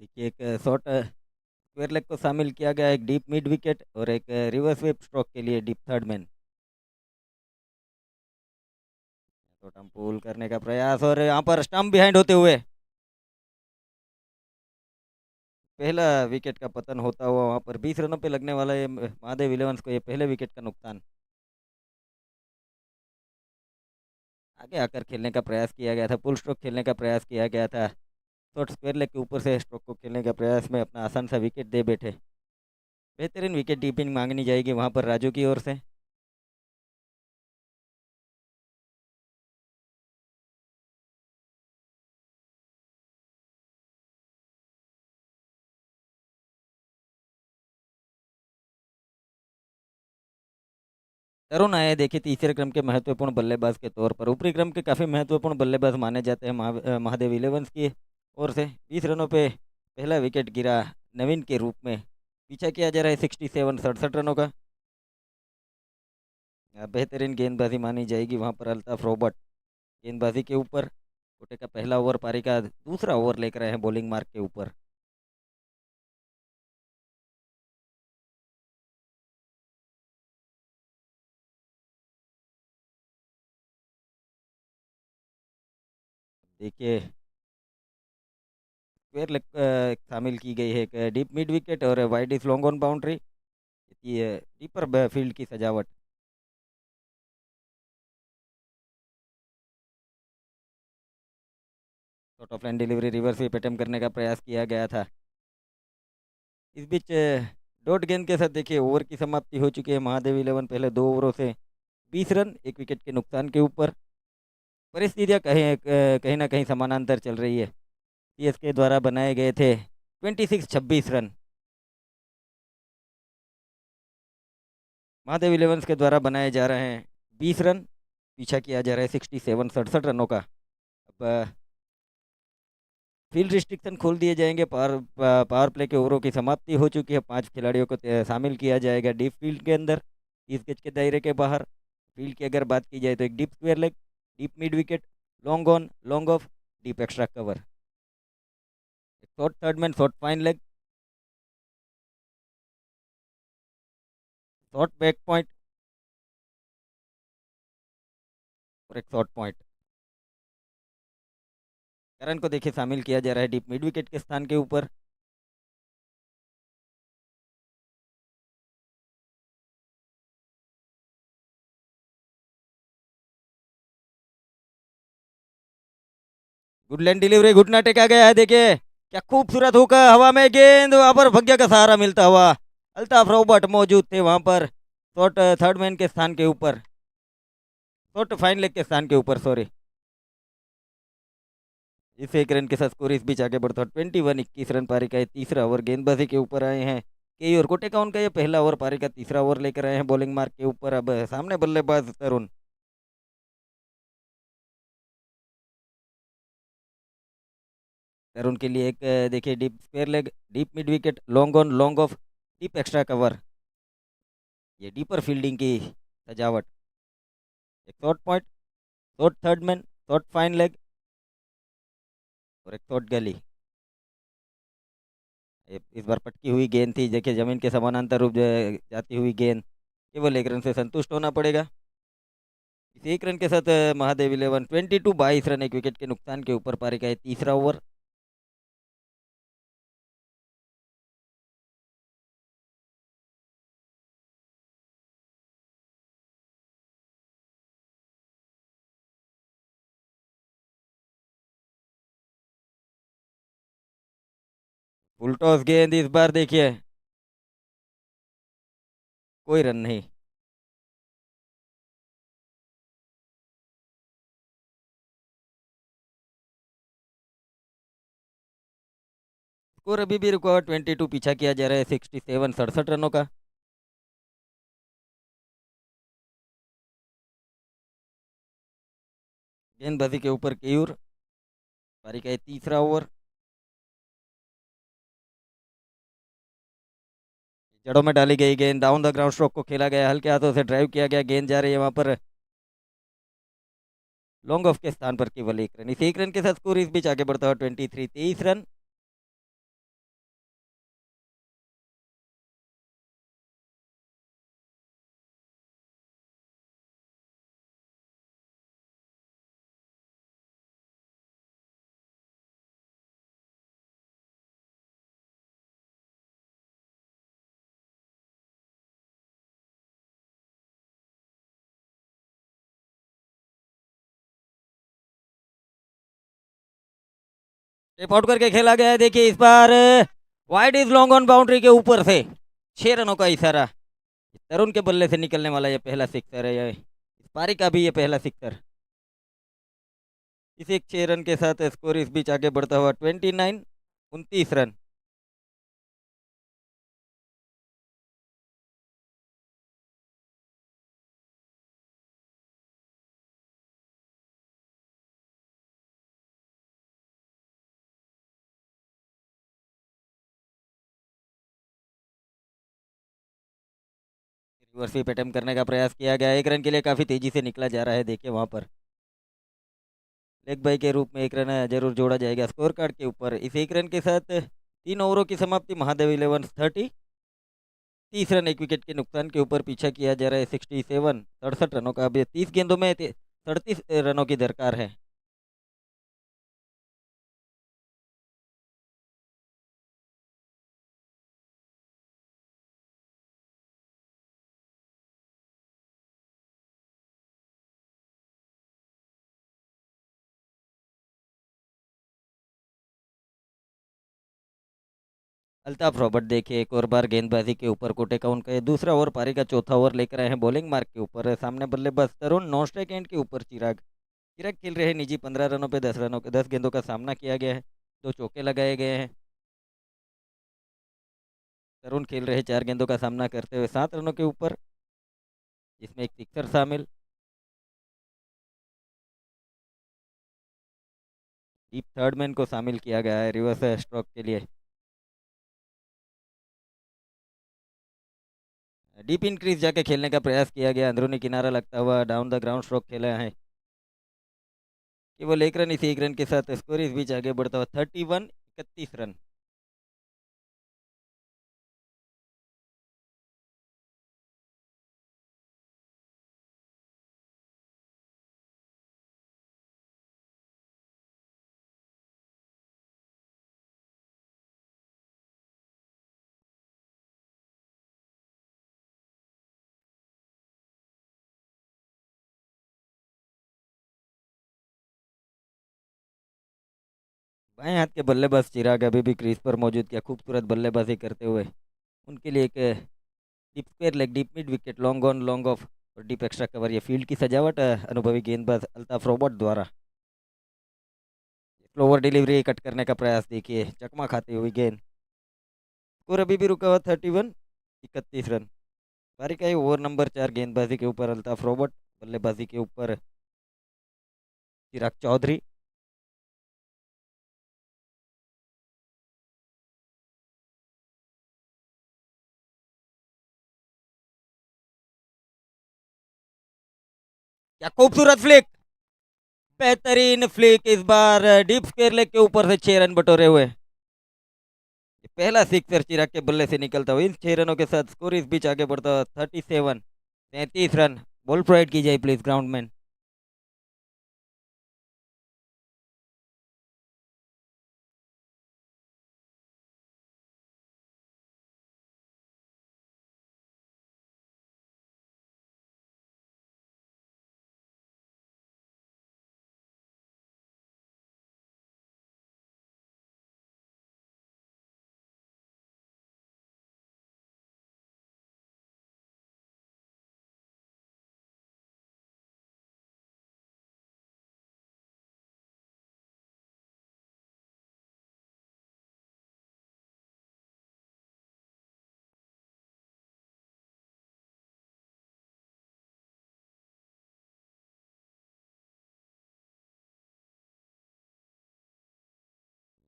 देखिए एक शॉट स्क्वेयर लेग को शामिल किया गया, एक डीप मिड विकेट और एक रिवर्स स्वीप स्ट्रोक के लिए डीप थर्ड मैन। टोटम पुल करने का प्रयास और यहाँ पर स्टंप बिहाइंड होते हुए पहला विकेट का पतन होता हुआ वहाँ पर 20 रनों पे लगने वाला ये महादेव इलेवंस को ये पहले विकेट का नुकसान। आगे आकर खेलने का प्रयास किया गया था, फुल स्ट्रोक खेलने का प्रयास किया गया था। शॉर्ट स्क्वेयर लेग के ऊपर से स्ट्रोक को खेलने का प्रयास में अपना आसान सा विकेट दे बैठे। बेहतरीन विकेट कीपिंग मांगनी जाएगी वहाँ पर राजू की ओर से। तरुण आए देखिए तीसरे क्रम के महत्वपूर्ण बल्लेबाज के तौर पर। ऊपरी क्रम के काफ़ी महत्वपूर्ण बल्लेबाज माने जाते हैं महादेव इलेवंस की ओर से। 20 रनों पे पहला विकेट गिरा नवीन के रूप में। पीछा किया जा रहा है 67 रनों का। बेहतरीन गेंदबाजी मानी जाएगी वहाँ पर अल्ताफ रॉबर्ट गेंदबाजी के ऊपर। कोटे का पहला ओवर पारी का दूसरा ओवर लेकर आए हैं बॉलिंग मार्क के ऊपर। देखिए स्क्वेयर लेग शामिल की गई है, एक डीप मिड विकेट और wide is long on boundary. ये डीपर फील्ड की सजावट। Short of line delivery reverse sweep attempt करने का प्रयास किया गया था। इस बीच डॉट गेंद के साथ देखिए ओवर की समाप्ति हो चुकी है। महादेव इलेवन पहले 2 ओवरों से 20 रन, एक विकेट के नुकसान के ऊपर। परिस्थितियां कहीं ना कहीं समानांतर चल रही है। सीएसके द्वारा बनाए गए थे 26 रन। महादेव इलेवंस के द्वारा बनाए जा रहे हैं 20 रन। पीछा किया जा रहा है 67 रनों का। अब फील्ड रिस्ट्रिक्शन खोल दिए जाएंगे। पावर प्ले के ओवरों की समाप्ति हो चुकी है। 5 खिलाड़ियों को शामिल किया जाएगा डीप फील्ड के अंदर, 30 गज के दायरे के बाहर। फील्ड की अगर बात की जाए तो एक deep square leg, deep mid wicket, long on, long off, deep extra cover, एक short third man, short fine leg, short back point और एक शॉर्ट पॉइंट। करन को देखिए शामिल किया जा रहा है डीप मिड विकेट के स्थान के ऊपर। गुड लैंड डिलीवरी, घुटना टेका गया है। देखिए क्या खूबसूरत होकर हवा में गेंद, वहां पर भाग्य का सहारा मिलता हुआ अल्ताफ रॉबर्ट मौजूद थे वहां पर शॉर्ट थर्ड मैन के स्थान के ऊपर, शॉर्ट फाइन लेग के स्थान के ऊपर, सॉरी। इस 1 रन के साथ स्कोर इस बीच आगे बढ़ता है 21 रन पारी का ये तीसरा ओवर गेंदबाजी के ऊपर आए हैं के और कोटे का उनका ये पहला ओवर पारी का तीसरा ओवर लेकर आए हैं बॉलिंग मार्क के ऊपर। अब सामने बल्लेबाज तरुण। तरुण के लिए एक देखिए deep square leg, deep mid wicket, long on, long off, deep extra cover, ये डीपर फील्डिंग की सजावट, एक short point, short third man, short fine leg और एक शॉर्ट गली। इस बार पटकी हुई गेंद थी। देखिए जमीन के समानांतर रूप जाती हुई गेंद, केवल 1 रन से संतुष्ट होना पड़ेगा। इस 1 रन के साथ महादेव इलेवन 22 रन, एक विकेट के नुकसान के ऊपर पारी का ये तीसरा ओवर। फुल टॉस गेंद इस बार देखिए, कोई रन नहीं। स्कोर अभी भी रुका हुआ 22, पीछा किया जा रहा है 67, 67 रनों का। गेंदबाजी के ऊपर केयूर, पारी का ये तीसरा ओवर। जड़ों में डाली गई गेंद, डाउन द ग्राउंड स्ट्रोक को खेला गया, हल्के हाथों से ड्राइव किया गया, गेंद जा रही है वहां पर लॉन्ग ऑफ के स्थान पर केवल एक रन। इस एक रन के साथ स्कोर इस बीच आगे बढ़ता हुआ 23, 23 रन। टेप आउट करके खेला गया है, देखिए इस बार wide is long on boundary के ऊपर से 6 रनों का इशारा। तरुण के बल्ले से निकलने वाला ये पहला सिक्सर है, ये इस पारी का भी ये पहला सिक्सर। इस एक 6 रन के साथ स्कोर इस बीच आगे बढ़ता हुआ 29, 29 रन। रिवर्स स्वीप अटेम्प्ट करने का प्रयास किया गया, 1 रन के लिए काफी तेजी से निकला जा रहा है, देखिए वहां पर लेग बाई के रूप में 1 रन जरूर जोड़ा जाएगा स्कोर कार्ड के ऊपर। इस 1 रन के साथ 3 ओवरों की समाप्ति, महादेव 11 30, 30 रन, 1 विकेट के नुकसान के ऊपर पीछा किया जा रहा है 67, 67 रनों का। अभी 30 गेंदों में 37 रनों की दरकार है। अल्ताफ रॉबर्ट देखिए एक और बार गेंदबाजी के ऊपर कोटे का उनका ये दूसरा ओवर, पारी का चौथा ओवर लेकर आए हैं बॉलिंग मार्क के ऊपर। सामने बल्लेबाज तरुण, नॉन स्ट्राइक एंड के ऊपर चिराग। चिराग खेल रहे हैं निजी 15 रनों पे 10 रनों, 10 गेंदों का सामना किया गया है, 2 चौके लगाए गए हैं। तरुण खेल रहे 4 गेंदों का सामना करते हुए 7 रनों के ऊपर, जिसमें एक सिक्सर शामिल। डीप थर्ड मैन को शामिल किया गया है रिवर्स स्ट्रोक के लिए। डीप इंक्रीज जाके खेलने का प्रयास किया गया, अंदरूनी किनारा लगता हुआ डाउन द ग्राउंड स्ट्रोक खेला है। केवल 1 रन, इसी 1 रन के साथ स्कोर इस बीच आगे बढ़ता हुआ 31, 31 रन। बाएं हाथ के बल्लेबाज चिराग अभी भी क्रीज पर मौजूद, किया खूबसूरत बल्लेबाजी करते हुए। उनके लिए एक deep square leg, deep mid wicket, long on, long of और डीप एक्स्ट्रा कवर, ये फील्ड की सजावट अनुभवी गेंदबाज अल्ताफ रॉबर्ट द्वारा। स्लोवर डिलीवरी कट करने का प्रयास, देखिए चकमा खाती हुई गेंद। स्कोर अभी भी रुका हुआ 31, 31 रन। पारी का ये ओवर नंबर 4, गेंदबाजी के ऊपर अल्ताफ रॉबर्ट, बल्लेबाजी के ऊपर चिराग चौधरी। क्या खूबसूरत फ्लिक, बेहतरीन फ्लिक, इस बार डीप स्क्वायर लेग के ऊपर से 6 रन बटोरे हुए। ये पहला सिक्सर चिराग के बल्ले से निकलता हुआ, इन 6 रनों के साथ स्कोर इस बीच आगे बढ़ता हुआ 37, 33 रन। बॉल प्रोवाइड की जाए प्लीज ग्राउंड मैन।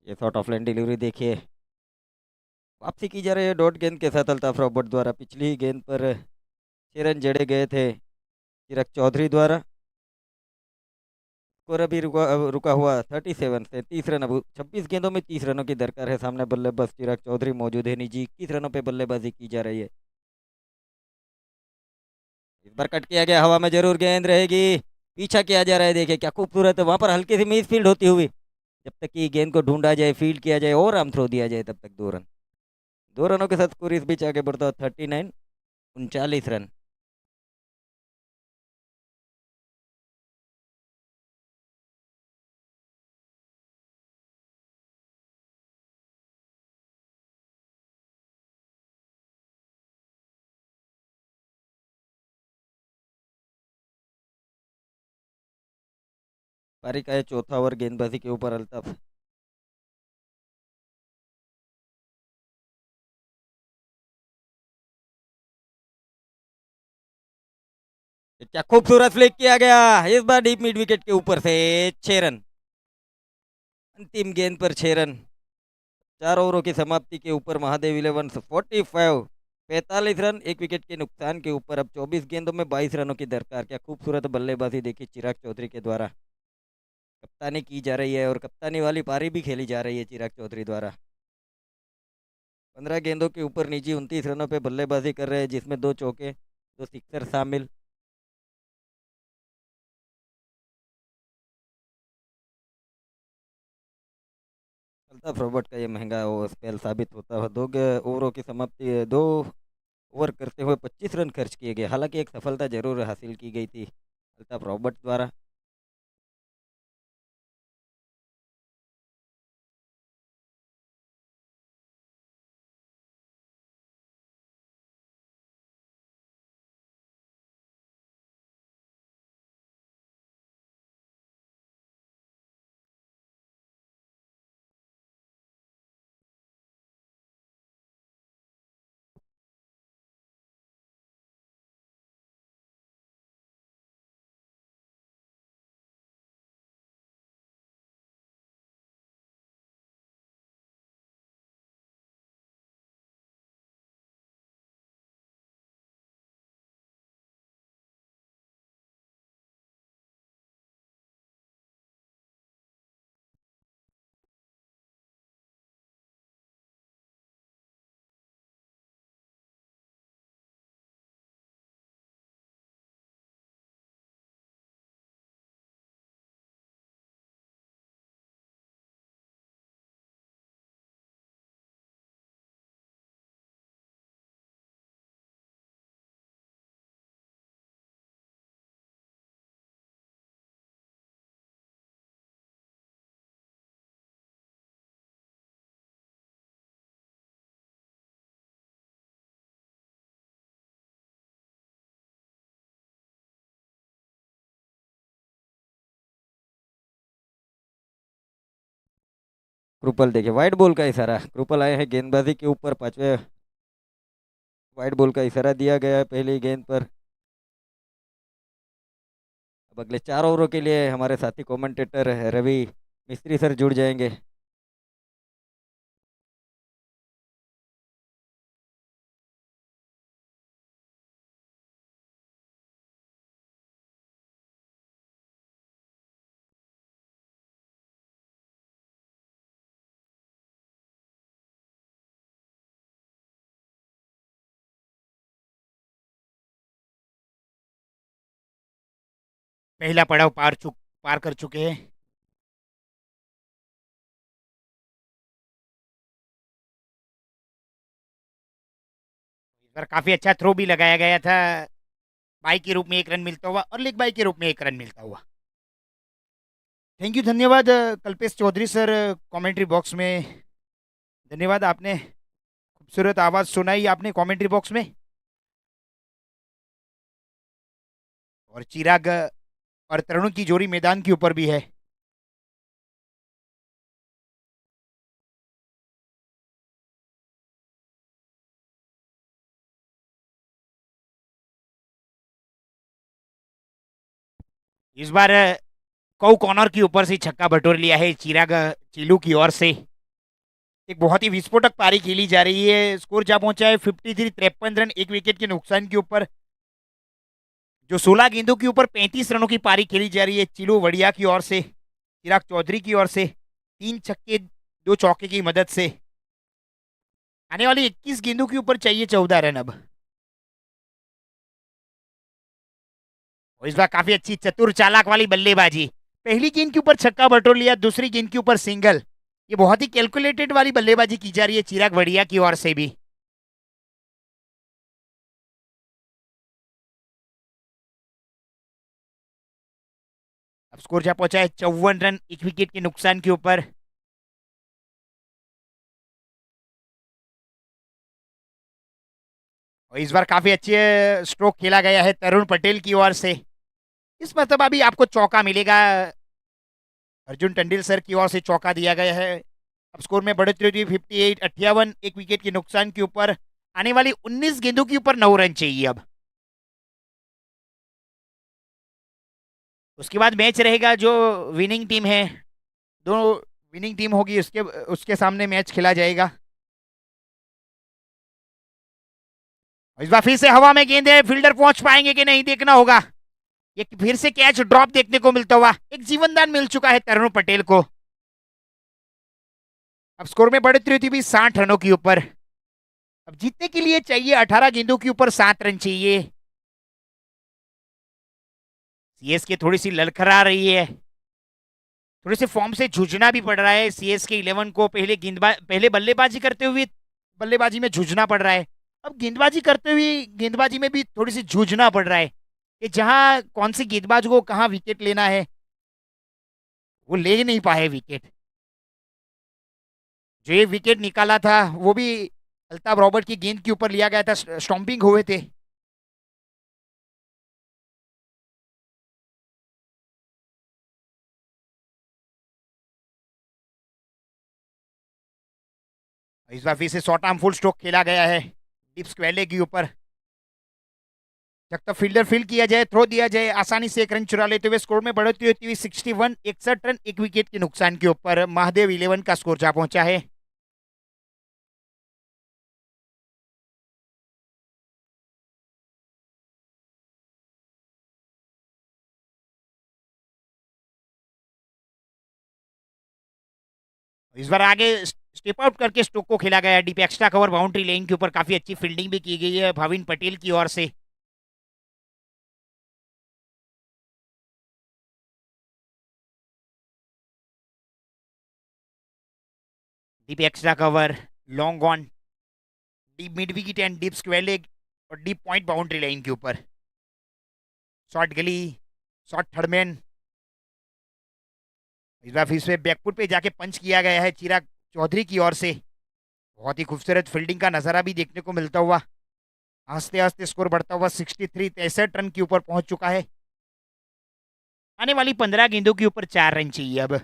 ये शॉर्ट ऑफ लाइन डिलीवरी देखिए, वापसी की जा रही है डॉट गेंद के साथ अल्ताफ रॉबर्ट द्वारा। पिछली ही गेंद पर 6 रन जड़े गए थे चिराग चौधरी द्वारा। स्कोर अभी रुका हुआ 37 से 30 रन। अब 26 गेंदों में 30 रनों की दरकार है। सामने बल्लेबाज चिराग चौधरी मौजूद है। निजी 21 रनों पे बल्लेबाजी की जा रही है। इस बार कट किया गया, हवा में जरूर गेंद रहेगी। पीछा किया जा रहा है, देखिए क्या खूबसूरत है। वहां पर हल्की सी मिस फील्ड होती हुई, जब तक कि गेंद को ढूंढा जाए, फील्ड किया जाए और आर्म थ्रो दिया जाए, तब तक 2 रन। 2 रनों के साथ स्कोर इस बीच आगे बढ़ता है 39, 39 रन। पारी का है चौथा ओवर गेंदबाजी के ऊपर अल्ताफ। क्या खूबसूरत फ्लिक किया गया, इस बार डीप मिड विकेट के ऊपर से 6 रन। अंतिम गेंद पर 6 रन। 4 ओवरों की समाप्ति के ऊपर महादेव इलेवन 45 रन, 1 विकेट के नुकसान के ऊपर। अब 24 गेंदों में 22 रनों की दरकार। क्या खूबसूरत बल्लेबाजी देखी चिराग चौधरी के द्वारा। कप्तानी की जा रही है और कप्तानी वाली पारी भी खेली जा रही है चिराग चौधरी द्वारा। 15 गेंदों के ऊपर निजी 29 रनों पे बल्लेबाजी कर रहे हैं, जिसमें 2 चौके, 2 सिक्सर शामिल। अल्ताफ रॉबर्ट का ये महंगा स्पेल साबित होता है। 2 ओवरों की समाप्ति, 2 ओवर करते हुए 25 रन खर्च किए गए। हालांकि एक सफलता जरूर हासिल की गई थी अल्ताफ रॉबर्ट द्वारा। कृपल देखिए, वाइट बॉल का इशारा। कृपल आए हैं गेंदबाजी के ऊपर। 5वें वाइट बॉल का इशारा दिया गया है पहली गेंद पर। अब अगले 4 ओवरों के लिए हमारे साथी कमेंटेटर रवि मिस्त्री सर जुड़ जाएंगे। पहला पड़ाव पार कर चुके हैं। इस बार काफी अच्छा थ्रो भी लगाया गया था। बाई के रूप में 1 रन मिलता हुआ और लेग बाई के रूप में 1 रन मिलता हुआ। थैंक यू, धन्यवाद Kalpesh Chaudhary sir, commentary box में। धन्यवाद, आपने खूबसूरत आवाज सुनाई आपने कमेंट्री बॉक्स में। और चिराग और तरुण की जोड़ी मैदान के ऊपर भी है। इस बार कौ कॉर्नर के ऊपर से छक्का बटोर लिया है चिराग, चीलू की ओर से। एक बहुत ही विस्फोटक पारी खेली जा रही है। स्कोर जा पहुंचा है 53, 53 रन, 1 विकेट के नुकसान के ऊपर। जो 16 गेंदों के ऊपर 35 रनों की पारी खेली जा रही है चिलू वड़िया की ओर से, चिराग चौधरी की ओर से 3 छक्के 2 चौके की मदद से। आने वाली 21 गेंदों के ऊपर चाहिए 14 रन अब। और इस बार काफी अच्छी चतुर चालाक वाली बल्लेबाजी। पहली गेंद के ऊपर छक्का बटोर लिया, दूसरी गेंद के ऊपर सिंगल। ये बहुत ही कैलकुलेटेड वाली बल्लेबाजी की जा रही है चिराग वड़िया की ओर से भी। अब स्कोर जा पहुंचा है 54 रन, 1 विकेट के नुकसान के ऊपर। और इस बार काफी अच्छे स्ट्रोक खेला गया है तरुण पटेल की ओर से। इस मरतबा भी आपको चौका मिलेगा। अर्जुन टंडिल सर की ओर से चौका दिया गया है। अब स्कोर में बढ़ोतरी हुई 58, 58, 1 विकेट के नुकसान के ऊपर। आने वाली 19 गेंदों के ऊपर 9 रन चाहिए अब। उसके बाद मैच रहेगा जो विनिंग टीम है, दो विनिंग टीम होगी, उसके उसके सामने मैच खेला जाएगा। इस बार फिर से हवा में गेंद है, फील्डर पहुंच पाएंगे कि नहीं देखना होगा। ये फिर से कैच ड्रॉप देखने को मिलता हुआ, एक जीवनदान मिल चुका है तरुण पटेल को। अब स्कोर में बढ़ोतरी होती हुई 60 रनों के ऊपर। अब जीतने के लिए चाहिए 18 गेंदों के ऊपर 7 रन चाहिए। सीएसके थोड़ी सी ललखरा रही है, थोड़े से फॉर्म से जूझना भी पड़ रहा है सीएसके 11 को। पहले बल्लेबाजी करते हुए बल्लेबाजी में जूझना पड़ रहा है, अब गेंदबाजी करते हुए गेंदबाजी में भी थोड़ी सी जूझना पड़ रहा है कि जहां कौन सी गेंदबाज को कहां विकेट लेना है, वो ले नहीं पाए विकेट। जो ये विकेट निकाला था वो भी अल्ताफ रॉबर्ट की गेंद के ऊपर लिया गया था, स्टॉम्पिंग हुए थे। इस बार फिर से शॉर्ट आर्म फुल स्ट्रोक खेला गया है डिप्स क्वेले के ऊपर। जब तक फील्डर फील्ड किया जाए, थ्रो दिया जाए, आसानी से 1 रन चुरा लेते हुए स्कोर में बढ़ोतरी होती हुई 61, 61 रन, 1 विकेट के नुकसान के ऊपर महादेव 11 का स्कोर जा पहुंचा है। इस बार आगे स्टेप आउट करके स्टोक को खेला गया deep extra cover boundary line के ऊपर। काफी अच्छी फील्डिंग भी की गई है भाविन पटेल की ओर से। Deep extra cover, long on, deep mid wicket and deep square leg और डीप पॉइंट बाउंड्री लाइन के ऊपर। शॉर्ट गली, शॉर्ट थर्डमैन। इस बार फिर से बैकफुट पे जाके पंच किया गया है चिराग चौधरी की ओर से। बहुत ही खूबसूरत फील्डिंग का नजारा भी देखने को मिलता हुआ। आस्ते आस्ते स्कोर बढ़ता हुआ 63, 63 रन के ऊपर पहुंच चुका है। आने वाली 15 गेंदों के ऊपर 4 रन चाहिए अब।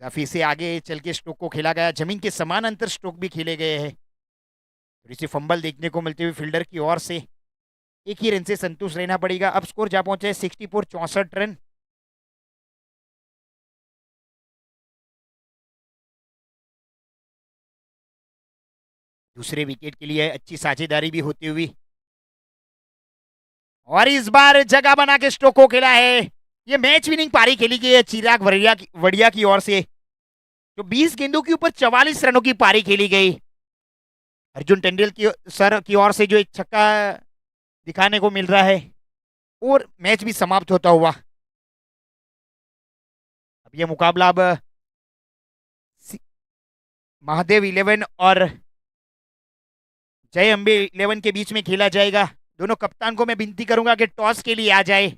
फिर से आगे चल के स्ट्रोक को खेला गया, जमीन के समान अंतर स्ट्रोक भी खेले गए हैं। थोड़ी सी फंबल देखने को मिलते हुए फील्डर की ओर से। एक ही रन से संतुष्ट रहना पड़ेगा। अब स्कोर जा पहुंचा है 64, 64 रन। दूसरे विकेट के लिए अच्छी साझेदारी भी होती हुई, और इस बार जगह बना के स्ट्रोक को खेला है। ये मैच विनिंग पारी खेली गई है चिराग वड़िया की ओर से। जो 20 गेंदों के ऊपर 44 रनों की पारी खेली गई। अर्जुन टंडिल की सर की ओर से जो एक छक्का दिखाने को मिल रहा है, और मैच भी समाप्त होता हुआ। अब ये मुकाबला अब महादेव 11 और जय अंबे 11 के बीच में खेला जाएगा। दोनों कप्तान को मैं विनती करूंगा कि टॉस के लिए आ जाए।